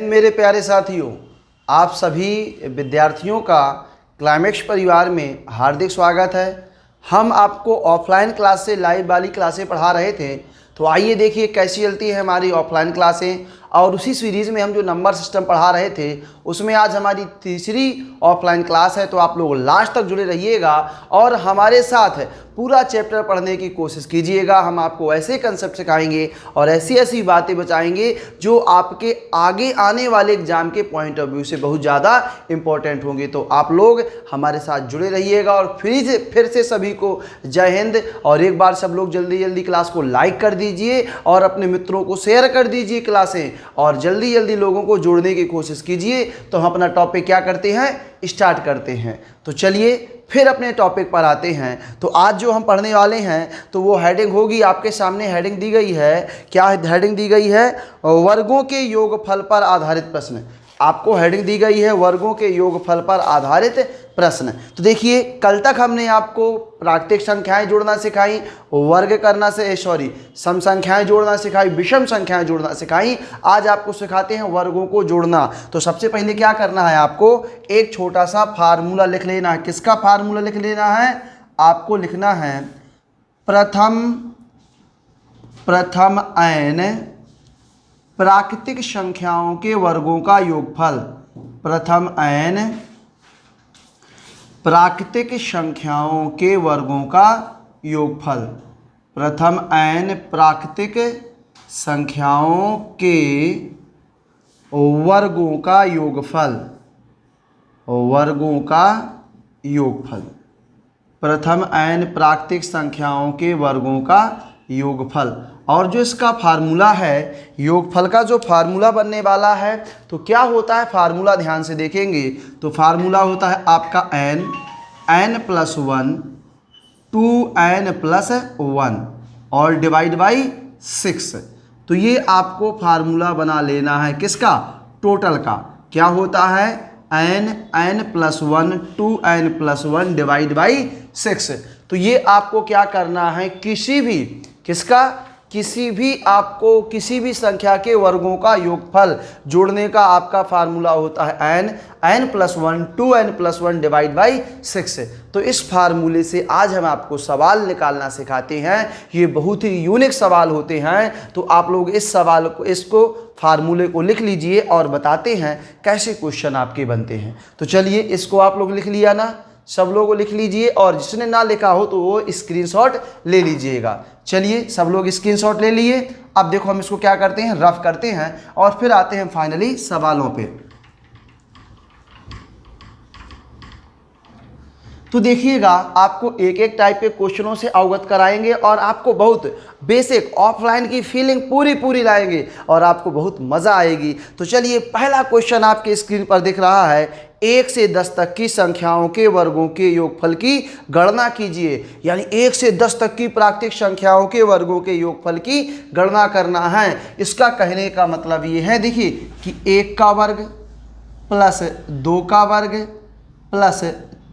मेरे प्यारे साथियों, आप सभी विद्यार्थियों का क्लाइमेक्स परिवार में हार्दिक स्वागत है। हम आपको ऑफलाइन क्लास से लाइव वाली क्लासें पढ़ा रहे थे, तो आइए देखिए कैसी चलती है हमारी ऑफलाइन क्लासें। और उसी सीरीज़ में हम जो नंबर सिस्टम पढ़ा रहे थे उसमें आज हमारी तीसरी ऑफलाइन क्लास है। तो आप लोग लास्ट तक जुड़े रहिएगा और हमारे साथ पूरा चैप्टर पढ़ने की कोशिश कीजिएगा। हम आपको ऐसे कंसेप्ट सिखाएंगे और ऐसी ऐसी बातें बताएंगे जो आपके आगे आने वाले एग्जाम के पॉइंट ऑफ व्यू से बहुत ज़्यादा इम्पोर्टेंट होंगे। तो आप लोग हमारे साथ जुड़े रहिएगा और फिर से सभी को जय हिंद। और एक बार सब लोग जल्दी जल्दी क्लास को लाइक कर दीजिए और अपने मित्रों को शेयर कर दीजिए क्लासें, और जल्दी जल्दी लोगों को जोड़ने की कोशिश कीजिए। तो हम अपना टॉपिक क्या करते हैं, स्टार्ट करते हैं। तो चलिए फिर अपने टॉपिक पर आते हैं। तो आज जो हम पढ़ने वाले हैं तो वो हेडिंग होगी, आपके सामने हेडिंग दी गई है। क्या हेडिंग दी गई है? वर्गों के योगफल पर आधारित प्रश्न। आपको हेडिंग दी गई है वर्गों के योगफल पर आधारित प्रश्न। तो देखिए, कल तक हमने आपको प्राकृतिक संख्याएं जोड़ना सिखाई, वर्ग करना सम संख्याएं जोड़ना सिखाई, विषम संख्याएं जोड़ना सिखाई। आज आपको सिखाते हैं वर्गों को जोड़ना। तो सबसे पहले क्या करना है, आपको एक छोटा सा फार्मूला लिख लेना है। किसका फार्मूला लिख लेना है? आपको लिखना है प्रथम n प्राकृतिक संख्याओं के वर्गों का योगफल। प्रथम n प्राकृतिक संख्याओं के वर्गों का योगफल। प्रथम n प्राकृतिक संख्याओं के वर्गों का योगफल। वर्गों का योगफल। प्रथम n प्राकृतिक संख्याओं के वर्गों का योगफल। और जो इसका फार्मूला है, योगफल का जो फार्मूला बनने वाला है, तो क्या होता है फार्मूला, ध्यान से देखेंगे तो फार्मूला होता है आपका n प्लस 1 2n प्लस 1 और डिवाइड बाई 6। तो ये आपको फार्मूला बना लेना है किसका? टोटल का। क्या होता है? n plus 1 2n plus 1 divide by 6। तो ये आपको क्या करना है, किसी भी संख्या के वर्गों का योगफल जोड़ने का आपका फार्मूला होता है n plus 1 2n plus 1 divide by 6। तो इस फार्मूले से आज हम आपको सवाल निकालना सिखाते हैं। ये बहुत ही यूनिक सवाल होते हैं। तो आप लोग इसको फार्मूले को लिख लीजिए और बताते हैं कैसे क्वेश्चन आपके बनते हैं। तो चलिए, इसको आप लोग लिख लिया ना, सब लोगों को लिख लीजिए, और जिसने ना लिखा हो तो वो स्क्रीनशॉट ले लीजिएगा। चलिए, सब लोग स्क्रीनशॉट ले लिए। अब देखो हम इसको क्या करते हैं, रफ करते हैं और फिर आते हैं फाइनली सवालों पे। तो देखिएगा, आपको एक एक टाइप के क्वेश्चनों से अवगत कराएंगे और आपको बहुत बेसिक ऑफलाइन की फीलिंग पूरी लाएंगे और आपको बहुत मज़ा आएगी। तो चलिए, पहला क्वेश्चन आपके स्क्रीन पर दिख रहा है, 1 से 10 तक की संख्याओं के वर्गों के योगफल की गणना कीजिए। यानी 1 से 10 तक की प्राकृतिक संख्याओं के वर्गों के योगफल की गणना करना है। इसका कहने का मतलब ये है, देखिए, कि 1 का वर्ग प्लस 2 का वर्ग प्लस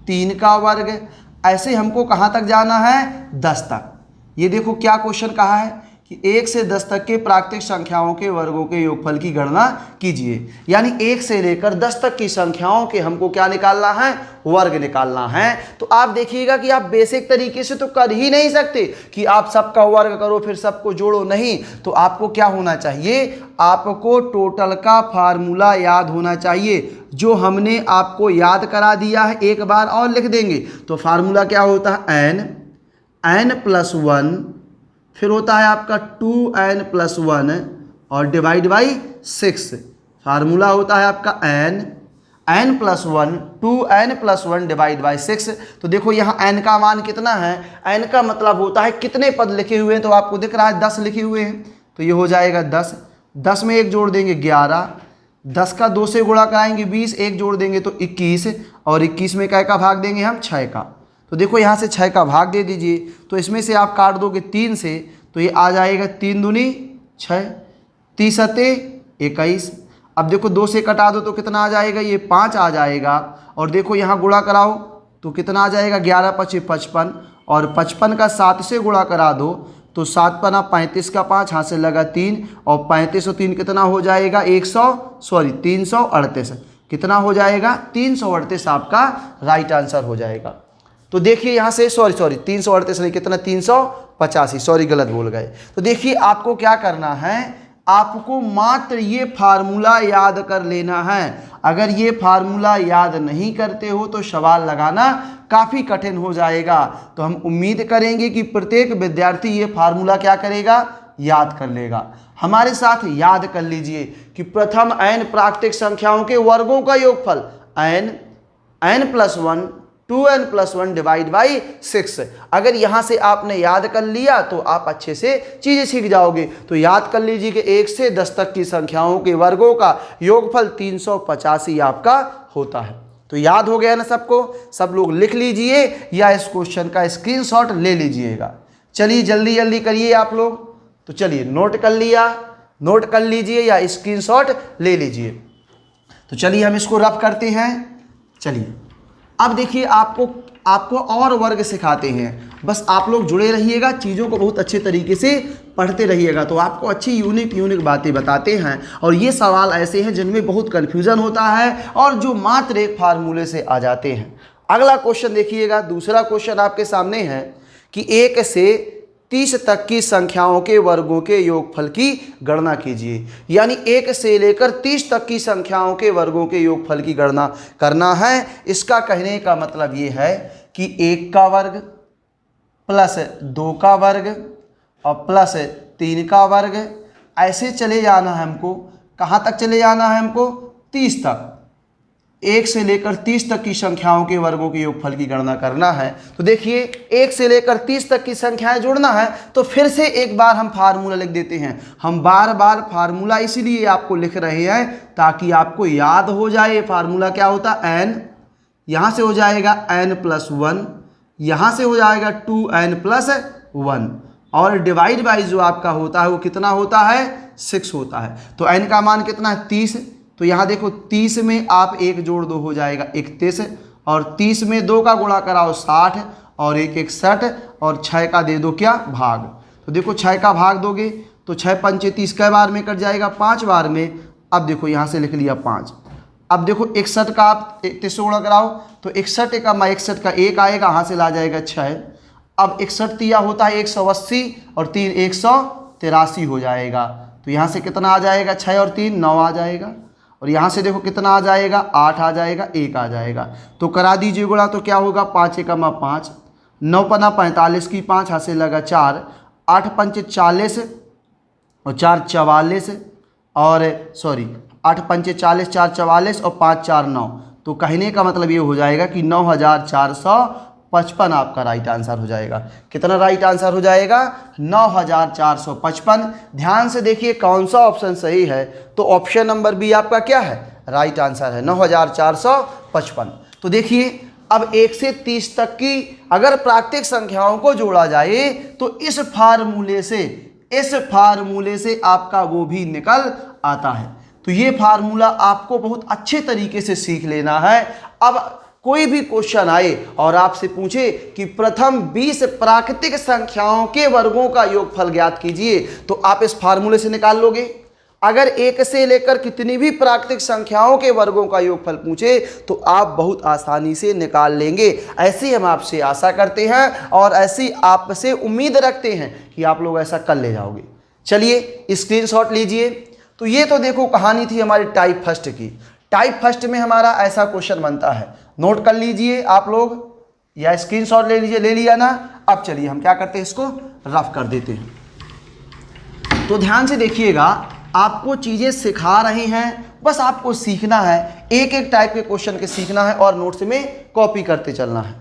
3 का वर्ग, ऐसे हमको कहाँ तक जाना है? 10 तक। ये देखो क्या क्वेश्चन कहा है कि 1 से 10 तक के प्राकृतिक संख्याओं के वर्गों के योगफल की गणना कीजिए। यानी 1 से लेकर 10 तक की संख्याओं के हमको क्या निकालना है? वर्ग निकालना है। तो आप देखिएगा कि आप बेसिक तरीके से तो कर ही नहीं सकते कि आप सबका वर्ग करो फिर सबको जोड़ो, नहीं। तो आपको क्या होना चाहिए? आपको टोटल का फार्मूला याद होना चाहिए, जो हमने आपको याद करा दिया है। एक बार और लिख देंगे। तो फार्मूला क्या होता है? n प्लस 1, फिर होता है आपका 2n प्लस 1 और डिवाइड बाई 6। फार्मूला होता है आपका n plus 1 2n plus 1 divide by 6। तो देखो यहाँ n का मान कितना है? n का मतलब होता है कितने पद लिखे हुए हैं। तो आपको दिख रहा है 10 लिखे हुए हैं, तो ये हो जाएगा 10। 10 में 1 जोड़ देंगे 11, 10 का 2 से गुणा कराएंगे 20, 1 जोड़ देंगे तो 21, और 21 में कै का भाग देंगे हम? 6 का। तो देखो यहाँ से 6 का भाग दे दीजिए। तो इसमें से आप काट दोगे 3 से, तो ये आ जाएगा 3 दूनी 6, 30 सत्ते 21। अब देखो 2 से कटा दो तो कितना आ जाएगा? ये 5 आ जाएगा। और देखो यहाँ गुणा कराओ तो कितना आ जाएगा? 11 × 5 = 55, और 55 का 7 से गुणा करा दो तो 7 पना 35 का 5, हाथ से लगा 3, और 35 और 3 कितना हो जाएगा 338। कितना हो जाएगा 338 आपका राइट आंसर हो जाएगा। तो देखिए यहाँ से सॉरी 338 नहीं, कितना 385, सॉरी गलत बोल गए। तो देखिए आपको क्या करना है, आपको मात्र ये फार्मूला याद कर लेना है। अगर ये फार्मूला याद नहीं करते हो तो सवाल लगाना काफ़ी कठिन हो जाएगा। तो हम उम्मीद करेंगे कि प्रत्येक विद्यार्थी ये फार्मूला क्या करेगा, याद कर लेगा। हमारे साथ याद कर लीजिए कि प्रथम n प्राकृतिक संख्याओं के वर्गों का योगफल n+1 2n+1 डिवाइड बाई 6। अगर यहाँ से आपने याद कर लिया तो आप अच्छे से चीज़ें सीख जाओगे। तो याद कर लीजिए कि 1 से 10 तक की संख्याओं के वर्गों का योगफल 385 आपका होता है। तो याद हो गया ना सबको, सब लोग लिख लीजिए या इस क्वेश्चन का स्क्रीनशॉट ले लीजिएगा। चलिए जल्दी जल्दी करिए आप लोग। तो चलिए नोट कर लिया, नोट कर लीजिए या स्क्रीनशॉट ले लीजिए। तो चलिए हम इसको रफ करते हैं। चलिए अब देखिए आपको और वर्ग सिखाते हैं, बस आप लोग जुड़े रहिएगा, चीज़ों को बहुत अच्छे तरीके से पढ़ते रहिएगा। तो आपको अच्छी यूनिक बातें बताते हैं, और ये सवाल ऐसे हैं जिनमें बहुत कन्फ्यूज़न होता है और जो मात्र एक फार्मूले से आ जाते हैं। अगला क्वेश्चन देखिएगा, दूसरा क्वेश्चन आपके सामने है कि 1 से 30 तक की संख्याओं के वर्गों के योगफल की गणना कीजिए। यानी 1 से लेकर 30 तक की संख्याओं के वर्गों के योगफल की गणना करना है। इसका कहने का मतलब ये है कि 1 का वर्ग प्लस 2 का वर्ग और प्लस 3 का वर्ग, ऐसे चले जाना है हमको। कहाँ तक चले जाना है हमको, 30 तक। 1 से लेकर 30 तक की संख्याओं के वर्गों के योगफल की गणना करना है। तो देखिए 1 से लेकर 30 तक की संख्याएं जोड़ना है, तो फिर से एक बार हम फार्मूला लिख देते हैं। हम बार बार फार्मूला इसीलिए आपको लिख रहे हैं ताकि आपको याद हो जाए। फार्मूला क्या होता है, n, यहाँ से हो जाएगा n+1, यहाँ से हो जाएगा 2n+1, और डिवाइड बाई जो आपका होता है वो कितना होता है, 6 होता है। तो n का मान कितना है, 30। तो यहाँ देखो 30 में आप 1 जोड़ दो हो जाएगा 31, और 30 में 2 का गुणा कराओ 60, और 1 61, और 6 का दे दो क्या, भाग। तो देखो 6 का भाग दोगे तो 6 पंचे 30 कै बार में कट जाएगा, 5 बार में। अब देखो यहाँ से लिख लिया 5। अब देखो 61 का आप 30 से गुणा कराओ तो 61 का 61 का 1 आएगा, यहाँ से ला जाएगा 6। अब 61 तिया होता है 180, और 3 183 हो जाएगा। तो यहाँ से कितना आ जाएगा, 6 और 3 9 आ जाएगा, और यहाँ से देखो कितना आ जाएगा, 8 आ जाएगा, 1 आ जाएगा। तो करा दीजिए गुणा, तो क्या होगा, 5 एकमा 5, 9 पना 45 की 5, हाथ से लगा 4, 8 पंचे 40 और 4 44, और सॉरी 8 पंचे 40, 4 44 और 5 4 9। तो कहने का मतलब ये हो जाएगा कि 9455 आपका राइट आंसर हो जाएगा। कितना राइट आंसर हो जाएगा, 9455। ध्यान से देखिए कौन सा ऑप्शन सही है। तो ऑप्शन नंबर बी आपका क्या है, राइट आंसर है, 9455। तो देखिए अब 1 से 30 तक की अगर प्राकृतिक संख्याओं को जोड़ा जाए तो इस फार्मूले से आपका वो भी निकल आता है। तो ये फार्मूला आपको बहुत अच्छे तरीके से सीख लेना है। अब कोई भी क्वेश्चन आए और आपसे पूछे कि प्रथम 20 प्राकृतिक संख्याओं के वर्गों का योगफल ज्ञात कीजिए, तो आप इस फार्मूले से निकाल लोगे। अगर 1 से लेकर कितनी भी प्राकृतिक संख्याओं के वर्गों का योगफल पूछे तो आप बहुत आसानी से निकाल लेंगे। ऐसी हम आपसे आशा करते हैं और ऐसी आपसे उम्मीद रखते हैं कि आप लोग ऐसा कर ले जाओगे। चलिए स्क्रीनशॉट लीजिए। तो ये तो देखो कहानी थी हमारी टाइप फर्स्ट की। टाइप फर्स्ट में हमारा ऐसा क्वेश्चन बनता है, नोट कर लीजिए आप लोग या स्क्रीनशॉट ले लीजिए, ले लिया ना। अब चलिए हम क्या करते हैं, इसको रफ कर देते हैं। तो ध्यान से देखिएगा, आपको चीज़ें सिखा रहे हैं, बस आपको सीखना है, एक एक टाइप के क्वेश्चन के सीखना है और नोट्स में कॉपी करते चलना है।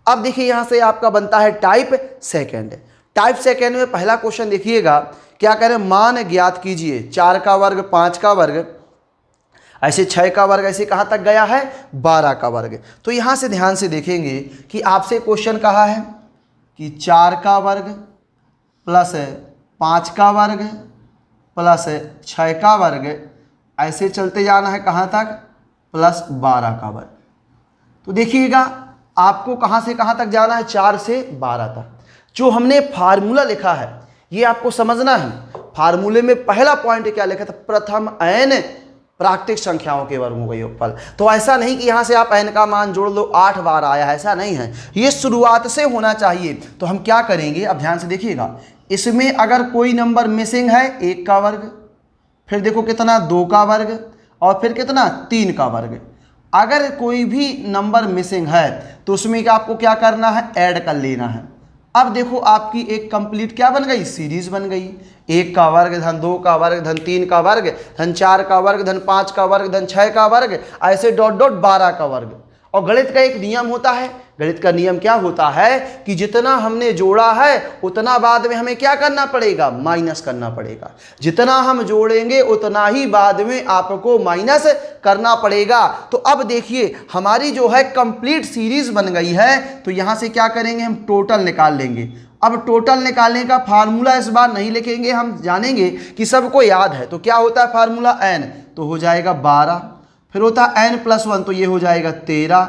अब देखिए यहाँ से आपका बनता है टाइप सेकेंड। टाइप सेकेंड में पहला क्वेश्चन देखिएगा, क्या करें, मान ज्ञात कीजिए। 4 का वर्ग, 5 का वर्ग, ऐसे 6 का वर्ग, ऐसे कहाँ तक गया है, 12 का वर्ग। तो यहाँ से ध्यान से देखेंगे कि आपसे क्वेश्चन कहा है कि 4 का वर्ग प्लस 5 का वर्ग प्लस 6 का वर्ग, ऐसे चलते जाना है कहाँ तक, प्लस 12 का वर्ग। तो देखिएगा आपको कहाँ से कहाँ तक जाना है, 4 से 12 तक। जो हमने फार्मूला लिखा है ये आपको समझना है। फार्मूले में पहला पॉइंट क्या लिखा था, प्रथम n प्राकृतिक संख्याओं के वर्गों का योगफल। तो ऐसा नहीं कि यहाँ से आप n का मान जोड़ लो 8 बार आया, ऐसा नहीं है, ये शुरुआत से होना चाहिए। तो हम क्या करेंगे, अब ध्यान से देखिएगा, इसमें अगर कोई नंबर मिसिंग है 1 का वर्ग, फिर देखो कितना 2 का वर्ग, और फिर कितना 3 का वर्ग। अगर कोई भी नंबर मिसिंग है तो उसमें क्या आपको क्या करना है, ऐड कर लेना है। अब देखो आपकी एक कंप्लीट क्या बन गई, सीरीज बन गई। 1 का वर्ग धन 2 का वर्ग धन 3 का वर्ग धन 4 का वर्ग धन 5 का वर्ग धन 6 का वर्ग, ऐसे डॉट डॉट 12 का वर्ग। और गणित का एक नियम होता है, गणित का नियम क्या होता है कि जितना हमने जोड़ा है उतना बाद में हमें क्या करना पड़ेगा, माइनस करना पड़ेगा। जितना हम जोड़ेंगे उतना ही बाद में आपको माइनस करना पड़ेगा। तो अब देखिए हमारी जो है कंप्लीट सीरीज बन गई है, तो यहां से क्या करेंगे, हम टोटल निकाल लेंगे। अब टोटल निकालने का फार्मूला इस बार नहीं लिखेंगे, हम जानेंगे कि सबको याद है। तो क्या होता है फार्मूला, n तो हो जाएगा 12, फिर होता है n+1 तो ये हो जाएगा 13,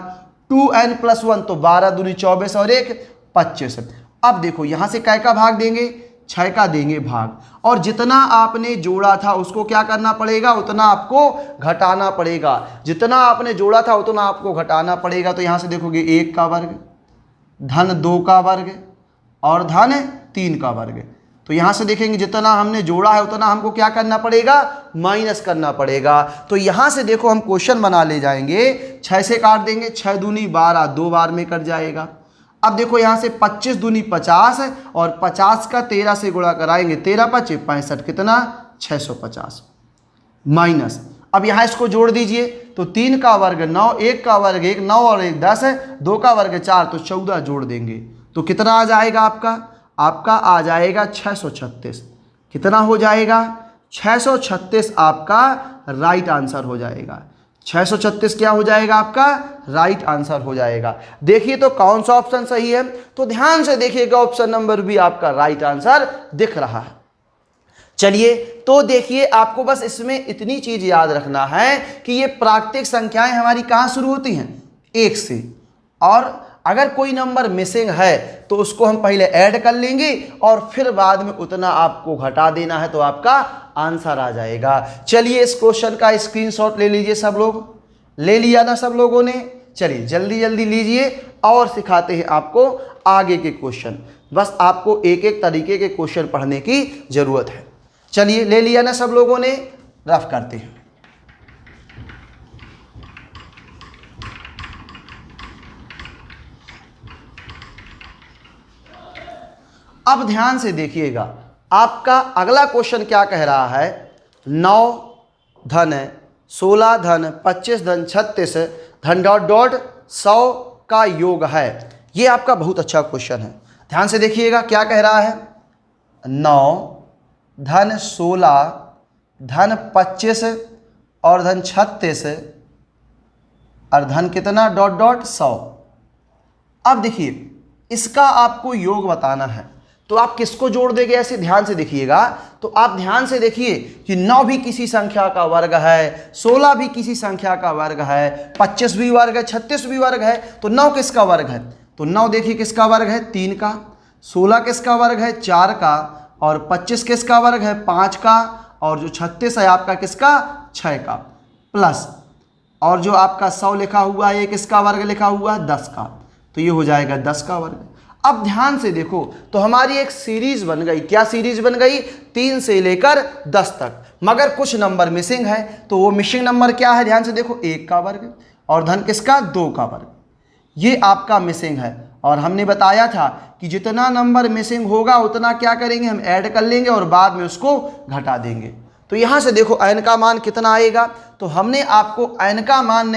2n+1 तो 12 दूनी 24 और 1 25। अब देखो यहाँ से कै का भाग देंगे, 6 का देंगे भाग, और जितना आपने जोड़ा था उसको क्या करना पड़ेगा, उतना आपको घटाना पड़ेगा। जितना आपने जोड़ा था उतना आपको घटाना पड़ेगा। तो यहाँ से देखोगे 1 का वर्ग धन 2 का वर्ग और धन 3 का वर्ग। तो यहाँ से देखेंगे जितना हमने जोड़ा है उतना हमको क्या करना पड़ेगा, माइनस करना पड़ेगा। तो यहाँ से देखो हम क्वेश्चन बना ले जाएंगे, 6 से काट देंगे, 6 दूनी 12 2 बार में कट जाएगा। अब देखो यहाँ से 25 दूनी 50 है और 50 का 13 से गुणा कराएंगे, 13 5 65 कितना 650 माइनस। अब यहाँ इसको जोड़ दीजिए, तो 3 का वर्ग 9, 1 का वर्ग 1 9 और 1 10 है, 2 का वर्ग 4 तो 14 जोड़ देंगे तो कितना आ जाएगा आपका आ जाएगा 636। कितना हो जाएगा 636 आपका राइट आंसर हो जाएगा। 636 क्या हो जाएगा आपका राइट आंसर हो जाएगा। देखिए तो कौन सा ऑप्शन सही है, तो ध्यान से देखिएगा ऑप्शन नंबर बी आपका राइट आंसर दिख रहा है। चलिए तो देखिए आपको बस इसमें इतनी चीज याद रखना है कि ये प्राकृतिक संख्याएं हमारी कहाँ शुरू होती हैं, 1 से, और अगर कोई नंबर मिसिंग है तो उसको हम पहले ऐड कर लेंगे और फिर बाद में उतना आपको घटा देना है, तो आपका आंसर आ जाएगा। चलिए इस क्वेश्चन का स्क्रीनशॉट ले लीजिए, सब लोग ले लिया ना सब लोगों ने। चलिए जल्दी जल्दी लीजिए और सिखाते हैं आपको आगे के क्वेश्चन। बस आपको एक एक तरीके के क्वेश्चन पढ़ने की जरूरत है। चलिए ले लिया ना सब लोगों ने, रफ करते हैं। अब ध्यान से देखिएगा आपका अगला क्वेश्चन क्या कह रहा है, 9 धन 16 धन 25 धन 36 धन डॉट डॉट 100 का योग है। ये आपका बहुत अच्छा क्वेश्चन है, ध्यान से देखिएगा क्या कह रहा है, 9 धन 16 धन 25 और धन 36 और धन कितना डॉट डॉट 100। अब देखिए इसका आपको योग बताना है, तो आप किसको जोड़ देंगे, ऐसे ध्यान से देखिएगा। तो आप ध्यान से देखिए कि 9 भी किसी संख्या का वर्ग है, 16 भी किसी संख्या का वर्ग है, 25 भी वर्ग है, 36 भी वर्ग है, तो 9 किसका वर्ग है, तो 9 देखिए किसका वर्ग है, 3 का, 16 किसका वर्ग है, 4 का, और 25 किसका वर्ग है, 5 का, और जो 36 है आपका किसका, 6 का, प्लस और जो आपका 100 लिखा हुआ है ये किसका वर्ग लिखा हुआ है, 10 का, तो ये हो जाएगा 10 का वर्ग। अब ध्यान से देखो तो हमारी एक सीरीज बन गई, क्या सीरीज बन गई, 3 से लेकर 10 तक, मगर कुछ नंबर मिसिंग है। तो वो मिसिंग नंबर क्या है, ध्यान से देखो, 1 का वर्ग और धन किसका, 2 का वर्ग, ये आपका मिसिंग है। और हमने बताया था कि जितना नंबर मिसिंग होगा उतना क्या करेंगे, हम ऐड कर लेंगे और बाद में उसको घटा देंगे। तो यहाँ से देखो n का मान कितना आएगा, तो हमने आपको n का मान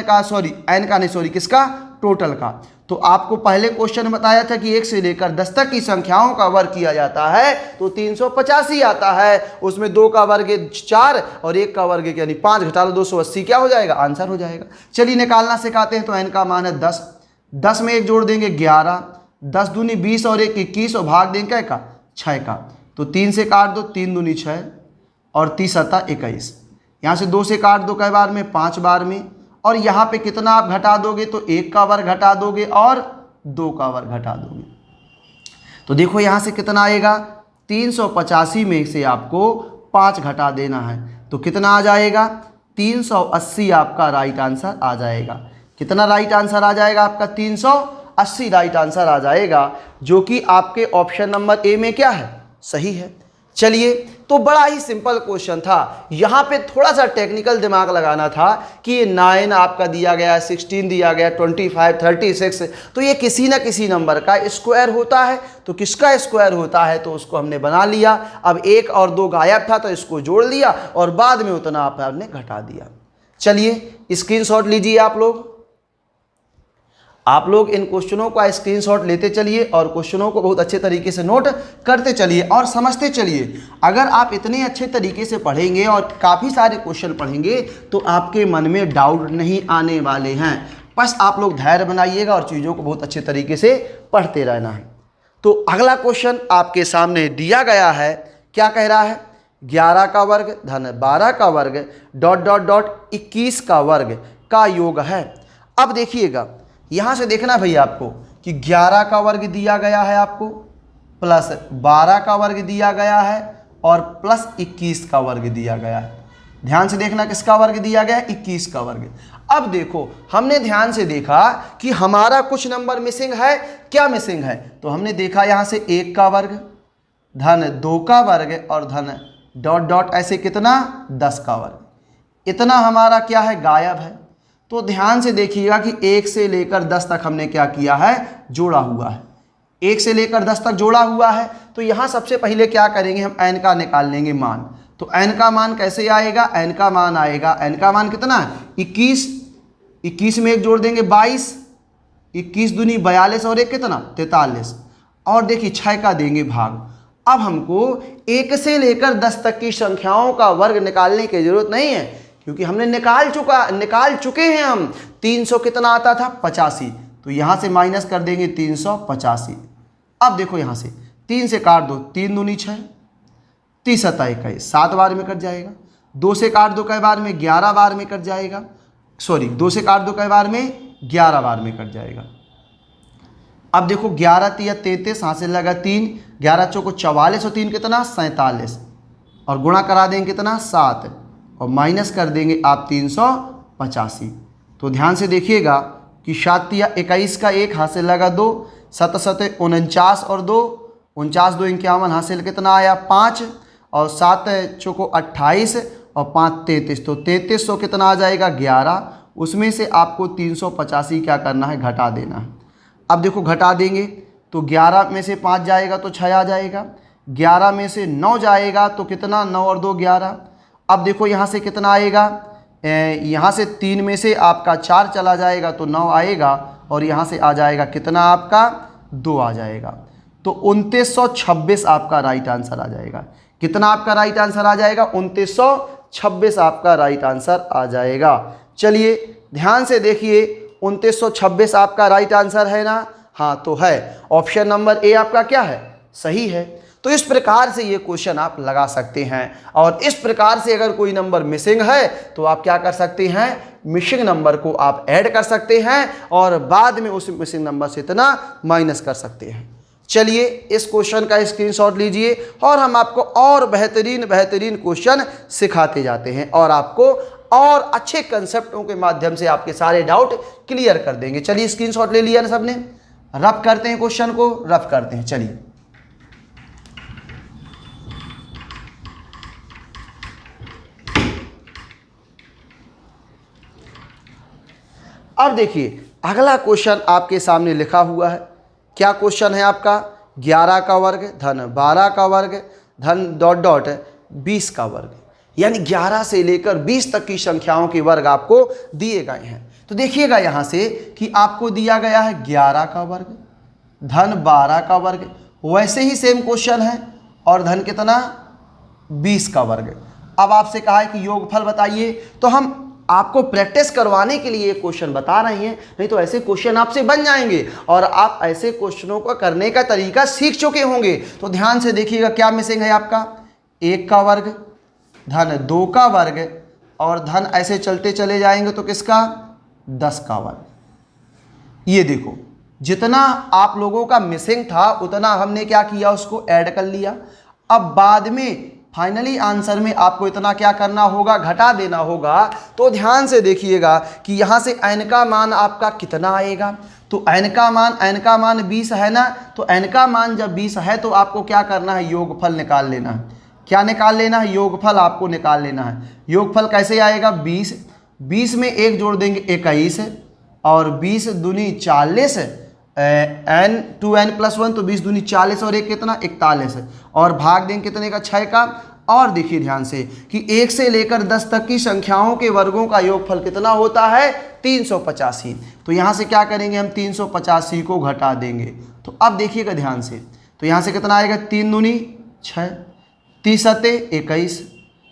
किसका, टोटल का। तो आपको पहले क्वेश्चन बताया था कि 1 से लेकर 10 तक की संख्याओं का वर्ग किया जाता है तो 385 आता है। उसमें 2 का वर्ग 4 और 1 का वर्ग यानी 5, घटा लो 280, क्या हो जाएगा, आंसर हो जाएगा। चलिए निकालना सिखाते हैं। तो n का मान है 10, 10 में 1 जोड़ देंगे 11, 10 दूनी 20 और 1 21 और भाग देंगे क्या का, 6 का। तो 3 से काट दो, 3 दूनी 6 और 30 आता 21। यहाँ से 2 से काट दो कई बार में, 5 बार में, और यहाँ पे कितना आप घटा दोगे, तो 1 का वर्ग घटा दोगे और 2 का वर्ग घटा दोगे। तो देखो यहाँ से कितना आएगा, 385 में से आपको 5 घटा देना है तो कितना आ जाएगा, 380 आपका राइट आंसर आ जाएगा। कितना राइट आंसर आ जाएगा आपका, 380 राइट आंसर आ जाएगा, जो कि आपके ऑप्शन नंबर ए में क्या है, सही है। चलिए, तो बड़ा ही सिंपल क्वेश्चन था। यहाँ पे थोड़ा सा टेक्निकल दिमाग लगाना था कि ये 9 आपका दिया गया है, 16 दिया गया, 25, 36, तो ये किसी ना किसी नंबर का स्क्वायर होता है। तो किसका स्क्वायर होता है, तो उसको हमने बना लिया। अब 1 और 2 गायब था तो इसको जोड़ लिया और बाद में उतना आपने घटा दिया। चलिए, स्क्रीनशॉट लीजिए आप लोग इन क्वेश्चनों का स्क्रीनशॉट लेते चलिए और क्वेश्चनों को बहुत अच्छे तरीके से नोट करते चलिए और समझते चलिए। अगर आप इतने अच्छे तरीके से पढ़ेंगे और काफ़ी सारे क्वेश्चन पढ़ेंगे तो आपके मन में डाउट नहीं आने वाले हैं। बस आप लोग धैर्य बनाइएगा और चीज़ों को बहुत अच्छे तरीके से पढ़ते रहना है। तो अगला क्वेश्चन आपके सामने दिया गया है, क्या कह रहा है, 11 का वर्ग धन 12 का वर्ग डॉट डॉट डॉट 21 का वर्ग का योग है। अब देखिएगा, यहाँ से देखना भैया आपको कि 11 का वर्ग दिया गया है आपको, प्लस 12 का वर्ग दिया गया है और प्लस 21 का वर्ग दिया गया है। ध्यान से देखना, किसका वर्ग दिया गया है, 21 का वर्ग। अब देखो, हमने ध्यान से देखा कि हमारा कुछ नंबर मिसिंग है। क्या मिसिंग है, तो हमने देखा यहाँ से 1 का वर्ग धन 2 का वर्ग और धन डॉट डॉट ऐसे कितना, 10 का वर्ग। इतना हमारा क्या है, गायब है। तो ध्यान से देखिएगा कि 1 से लेकर 10 तक हमने क्या किया है, जोड़ा हुआ है। 1 से लेकर 10 तक जोड़ा हुआ है। तो यहाँ सबसे पहले क्या करेंगे, हम n का निकाल लेंगे मान। तो n का मान कैसे आएगा, n का मान आएगा, n का मान कितना है, 21। 21 में 1 जोड़ देंगे 22, 21 दूनी 42 और 1 कितना, 43। और देखिए 6 का देंगे भाग। अब हमको 1 से लेकर 10 तक की संख्याओं का वर्ग निकालने की जरूरत नहीं है, क्योंकि हमने निकाल चुके हैं हम। 300 कितना आता था, 85। तो यहाँ से माइनस कर देंगे 385। अब देखो यहाँ से 3 से काट दो, 3 दूनी 6, 30 21, 7 बार में कट जाएगा। 2 से काट दो कई बार में, 11 बार में कट जाएगा। 2 से काट दो कई बार में, 11 बार में कट जाएगा। अब देखो 11 तिया 33, हाथ से लगा 3, 11 चौको 44 और 3 कितना, 47, और गुणा करा देंगे कितना, 7, और माइनस कर देंगे आप 385। तो ध्यान से देखिएगा कि 7 तिया 21 का 1, हाथ से लगा 2, 7 7 49 और 2, 49 2 51, हाथ से कितना आया 5, और 7 चौको 28 और 5 33। तो 3300 कितना आ जाएगा, 11। उसमें से आपको 385 क्या करना है, घटा देना है। अब देखो घटा देंगे तो 11 में से 5 जाएगा तो 6 आ जाएगा, 11 में से 9 जाएगा तो कितना, 9 और 2 11। अब देखो यहाँ से कितना आएगा, यहाँ से 3 में से आपका 4 चला जाएगा तो 9 आएगा, और यहाँ से आ जाएगा कितना आपका, 2 आ जाएगा। तो 2926 आपका राइट आंसर आ जाएगा। कितना आपका राइट आंसर आ जाएगा, 2926 आपका राइट आंसर आ जाएगा। चलिए ध्यान से देखिए, 2926 आपका राइट आंसर है ना, हाँ तो है। ऑप्शन नंबर ए आपका क्या है, सही है। तो इस प्रकार से ये क्वेश्चन आप लगा सकते हैं, और इस प्रकार से अगर कोई नंबर मिसिंग है तो आप क्या कर सकते हैं, मिसिंग नंबर को आप ऐड कर सकते हैं और बाद में उस मिसिंग नंबर से इतना माइनस कर सकते हैं। चलिए इस क्वेश्चन का स्क्रीनशॉट लीजिए और हम आपको और बेहतरीन क्वेश्चन सिखाते जाते हैं और आपको और अच्छे कंसेप्टों के माध्यम से आपके सारे डाउट क्लियर कर देंगे। चलिए स्क्रीनशॉट ले लिया ना सबने, रफ करते हैं क्वेश्चन को, रफ करते हैं। चलिए अब देखिए अगला क्वेश्चन आपके सामने लिखा हुआ है। क्या क्वेश्चन है आपका, 11 का वर्ग धन 12 का वर्ग धन डॉट डॉट 20 का वर्ग, यानी 11 से लेकर 20 तक की संख्याओं के वर्ग आपको दिए गए हैं। तो देखिएगा यहाँ से कि आपको दिया गया है 11 का वर्ग धन 12 का वर्ग, वैसे ही सेम क्वेश्चन है, और धन कितना 20 का वर्ग। अब आपसे कहा है कि योगफल बताइए, तो हम आपको प्रैक्टिस करवाने के लिए क्वेश्चन बता रहे हैं, नहीं तो ऐसे क्वेश्चन आपसे बन जाएंगे और आप ऐसे क्वेश्चनों को करने का तरीका सीख चुके होंगे। तो ध्यान से देखिएगा क्या मिसिंग है आपका, 1 का वर्ग धन 2 का वर्ग और धन ऐसे चलते चले जाएंगे तो किसका, 10 का वर्ग। ये देखो जितना आप लोगों का मिसिंग था उतना हमने क्या किया, उसको ऐड कर लिया। अब बाद में फाइनली आंसर में आपको इतना क्या करना होगा, घटा देना होगा। तो ध्यान से देखिएगा कि यहाँ से n का मान आपका कितना आएगा। तो n का मान 20 है ना, तो n का मान जब 20 है तो आपको क्या करना है, योगफल निकाल लेना है। क्या निकाल लेना है, योगफल आपको निकाल लेना है। योगफल कैसे आएगा, 20 में 1 जोड़ देंगे 21 और 20 दूनी 40 n 2n+1 तो 20 दूनी 40 और 1 कितना 41 और भाग देंगे कितने का, 6 का। और देखिए ध्यान से कि 1 से लेकर 10 तक की संख्याओं के वर्गों का योगफल कितना होता है, 385। तो यहाँ से क्या करेंगे हम, 385 को घटा देंगे। तो अब देखिएगा ध्यान से, तो यहाँ से कितना आएगा, 3 दूनी 6, 30 सत्ते 21,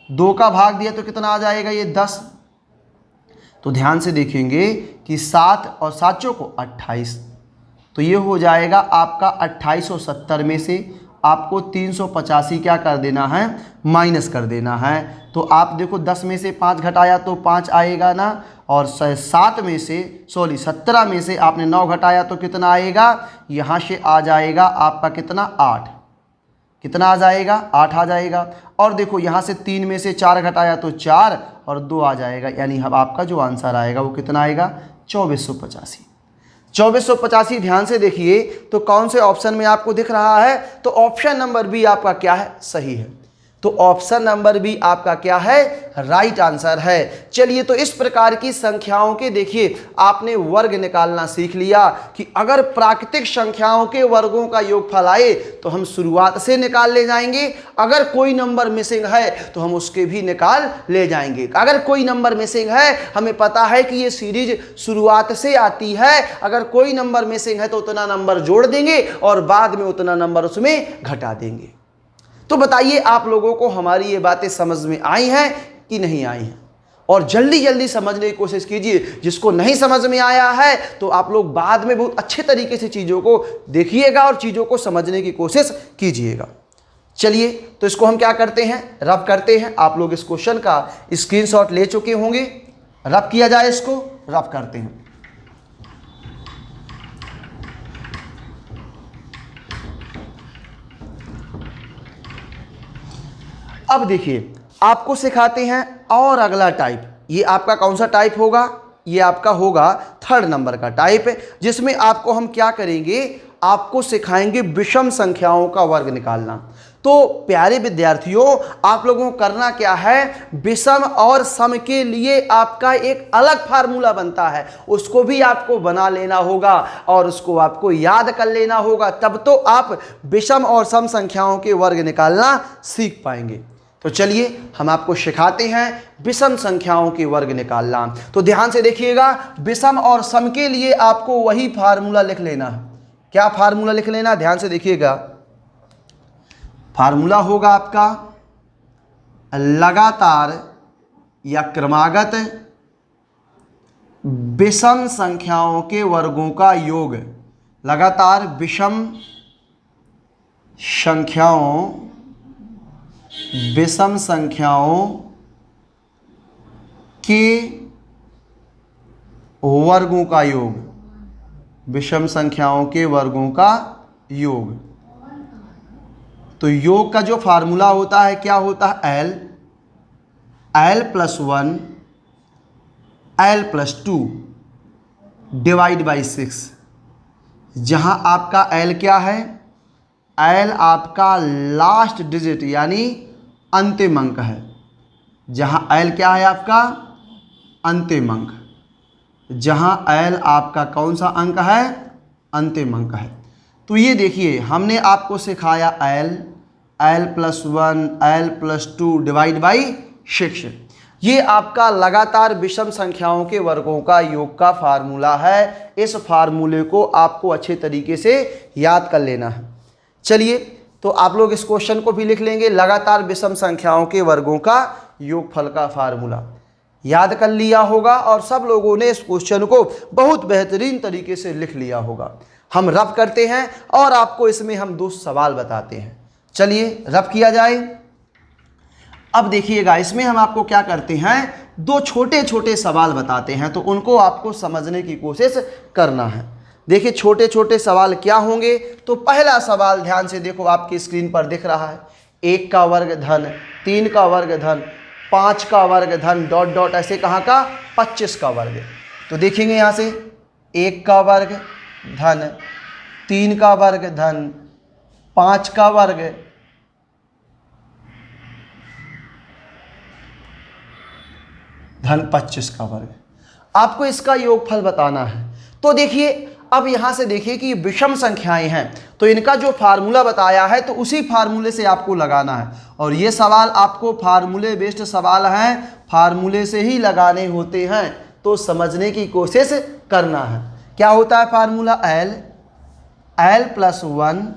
2 का भाग दिया तो कितना आ जाएगा, ये 10। तो ध्यान से देखेंगे कि 7 और 7 को 28, तो ये हो जाएगा आपका 2870 में से आपको 385 क्या कर देना है, माइनस कर देना है। तो आप देखो 10 में से 5 घटाया तो 5 आएगा ना, और 17 में से 17 में से आपने 9 घटाया तो कितना आएगा, यहाँ से आ जाएगा आपका कितना, 8। कितना आ जाएगा, 8 आ जाएगा। और देखो यहाँ से 3 में से 4 घटाया तो 4 और 2 आ जाएगा, यानी अब आपका जो आंसर आएगा वो कितना आएगा, 2485। 2485 ध्यान से देखिए तो कौन से ऑप्शन में आपको दिख रहा है, तो ऑप्शन नंबर बी आपका क्या है, सही है। तो ऑप्शन नंबर बी आपका क्या है, राइट आंसर है। चलिए तो इस प्रकार की संख्याओं के देखिए आपने वर्ग निकालना सीख लिया कि अगर प्राकृतिक संख्याओं के वर्गों का योगफल आए तो हम शुरुआत से निकाल ले जाएंगे, अगर कोई नंबर मिसिंग है तो हम उसके भी निकाल ले जाएंगे। अगर कोई नंबर मिसिंग है, हमें पता है कि ये सीरीज शुरुआत से आती है, अगर कोई नंबर मिसिंग है तो उतना नंबर जोड़ देंगे और बाद में उतना नंबर उसमें घटा देंगे। तो बताइए आप लोगों को हमारी ये बातें समझ में आई हैं कि नहीं आई हैं, और जल्दी जल्दी समझने की कोशिश कीजिए। जिसको नहीं समझ में आया है तो आप लोग बाद में बहुत अच्छे तरीके से चीज़ों को देखिएगा और चीज़ों को समझने की कोशिश कीजिएगा। चलिए तो इसको हम क्या करते हैं, रब करते हैं। आप लोग इस क्वेश्चन का स्क्रीनशॉट ले चुके होंगे, रब किया जाए, इसको रब करते हैं। अब देखिए आपको सिखाते हैं और अगला टाइप, ये आपका कौन सा टाइप होगा, ये आपका होगा 3rd नंबर का टाइप, जिसमें आपको हम क्या करेंगे, आपको सिखाएंगे विषम संख्याओं का वर्ग निकालना। तो प्यारे विद्यार्थियों आप लोगों को करना क्या है, विषम और सम के लिए आपका एक अलग फार्मूला बनता है, उसको भी आपको बना लेना होगा और उसको आपको याद कर लेना होगा, तब तो आप विषम और सम संख्याओं के वर्ग निकालना सीख पाएंगे। तो चलिए हम आपको सिखाते हैं विषम संख्याओं के वर्ग निकालना। तो ध्यान से देखिएगा, विषम और सम के लिए आपको वही फार्मूला लिख लेना है। क्या फार्मूला लिख लेना, ध्यान से देखिएगा। फार्मूला होगा आपका लगातार या क्रमागत विषम संख्याओं के वर्गों का योग। लगातार विषम संख्याओं के वर्गों का योग, विषम संख्याओं के वर्गों का योग। तो योग का जो फार्मूला होता है क्या होता है, l+1 l+2 डिवाइड बाई 6। जहां आपका l क्या है, l आपका लास्ट डिजिट यानी अंतिम अंक है। जहां l क्या है आपका, अंतिम अंक। जहां l आपका कौन सा अंक है, अंतिम अंक है। तो ये देखिए हमने आपको सिखाया l+1 l+2 डिवाइड बाई 6। ये आपका लगातार विषम संख्याओं के वर्गों का योग का फार्मूला है। इस फार्मूले को आपको अच्छे तरीके से याद कर लेना है। चलिए तो आप लोग इस क्वेश्चन को भी लिख लेंगे, लगातार विषम संख्याओं के वर्गों का योगफल का फार्मूला याद कर लिया होगा और सब लोगों ने इस क्वेश्चन को बहुत बेहतरीन तरीके से लिख लिया होगा। हम रब करते हैं और आपको इसमें हम 2 सवाल बताते हैं। चलिए रब किया जाए। अब देखिएगा इसमें हम आपको क्या करते हैं, 2 छोटे छोटे सवाल बताते हैं, तो उनको आपको समझने की कोशिश करना है। देखिए छोटे छोटे सवाल क्या होंगे। तो पहला सवाल ध्यान से देखो, आपकी स्क्रीन पर दिख रहा है 1 का वर्ग धन 3 का वर्ग धन 5 का वर्ग धन डॉट डॉट ऐसे कहाँ का 25 का वर्ग। तो देखेंगे यहाँ से 1 का वर्ग धन 3 का वर्ग धन 5 का वर्ग धन 25 का वर्ग। आपको इसका योगफल बताना है। तो देखिए अब यहाँ से देखिए कि विषम संख्याएं हैं तो इनका जो फार्मूला बताया है तो उसी फार्मूले से आपको लगाना है। और ये सवाल आपको फार्मूले बेस्ड सवाल हैं, फार्मूले से ही लगाने होते हैं, तो समझने की कोशिश करना है। क्या होता है formula? l + 1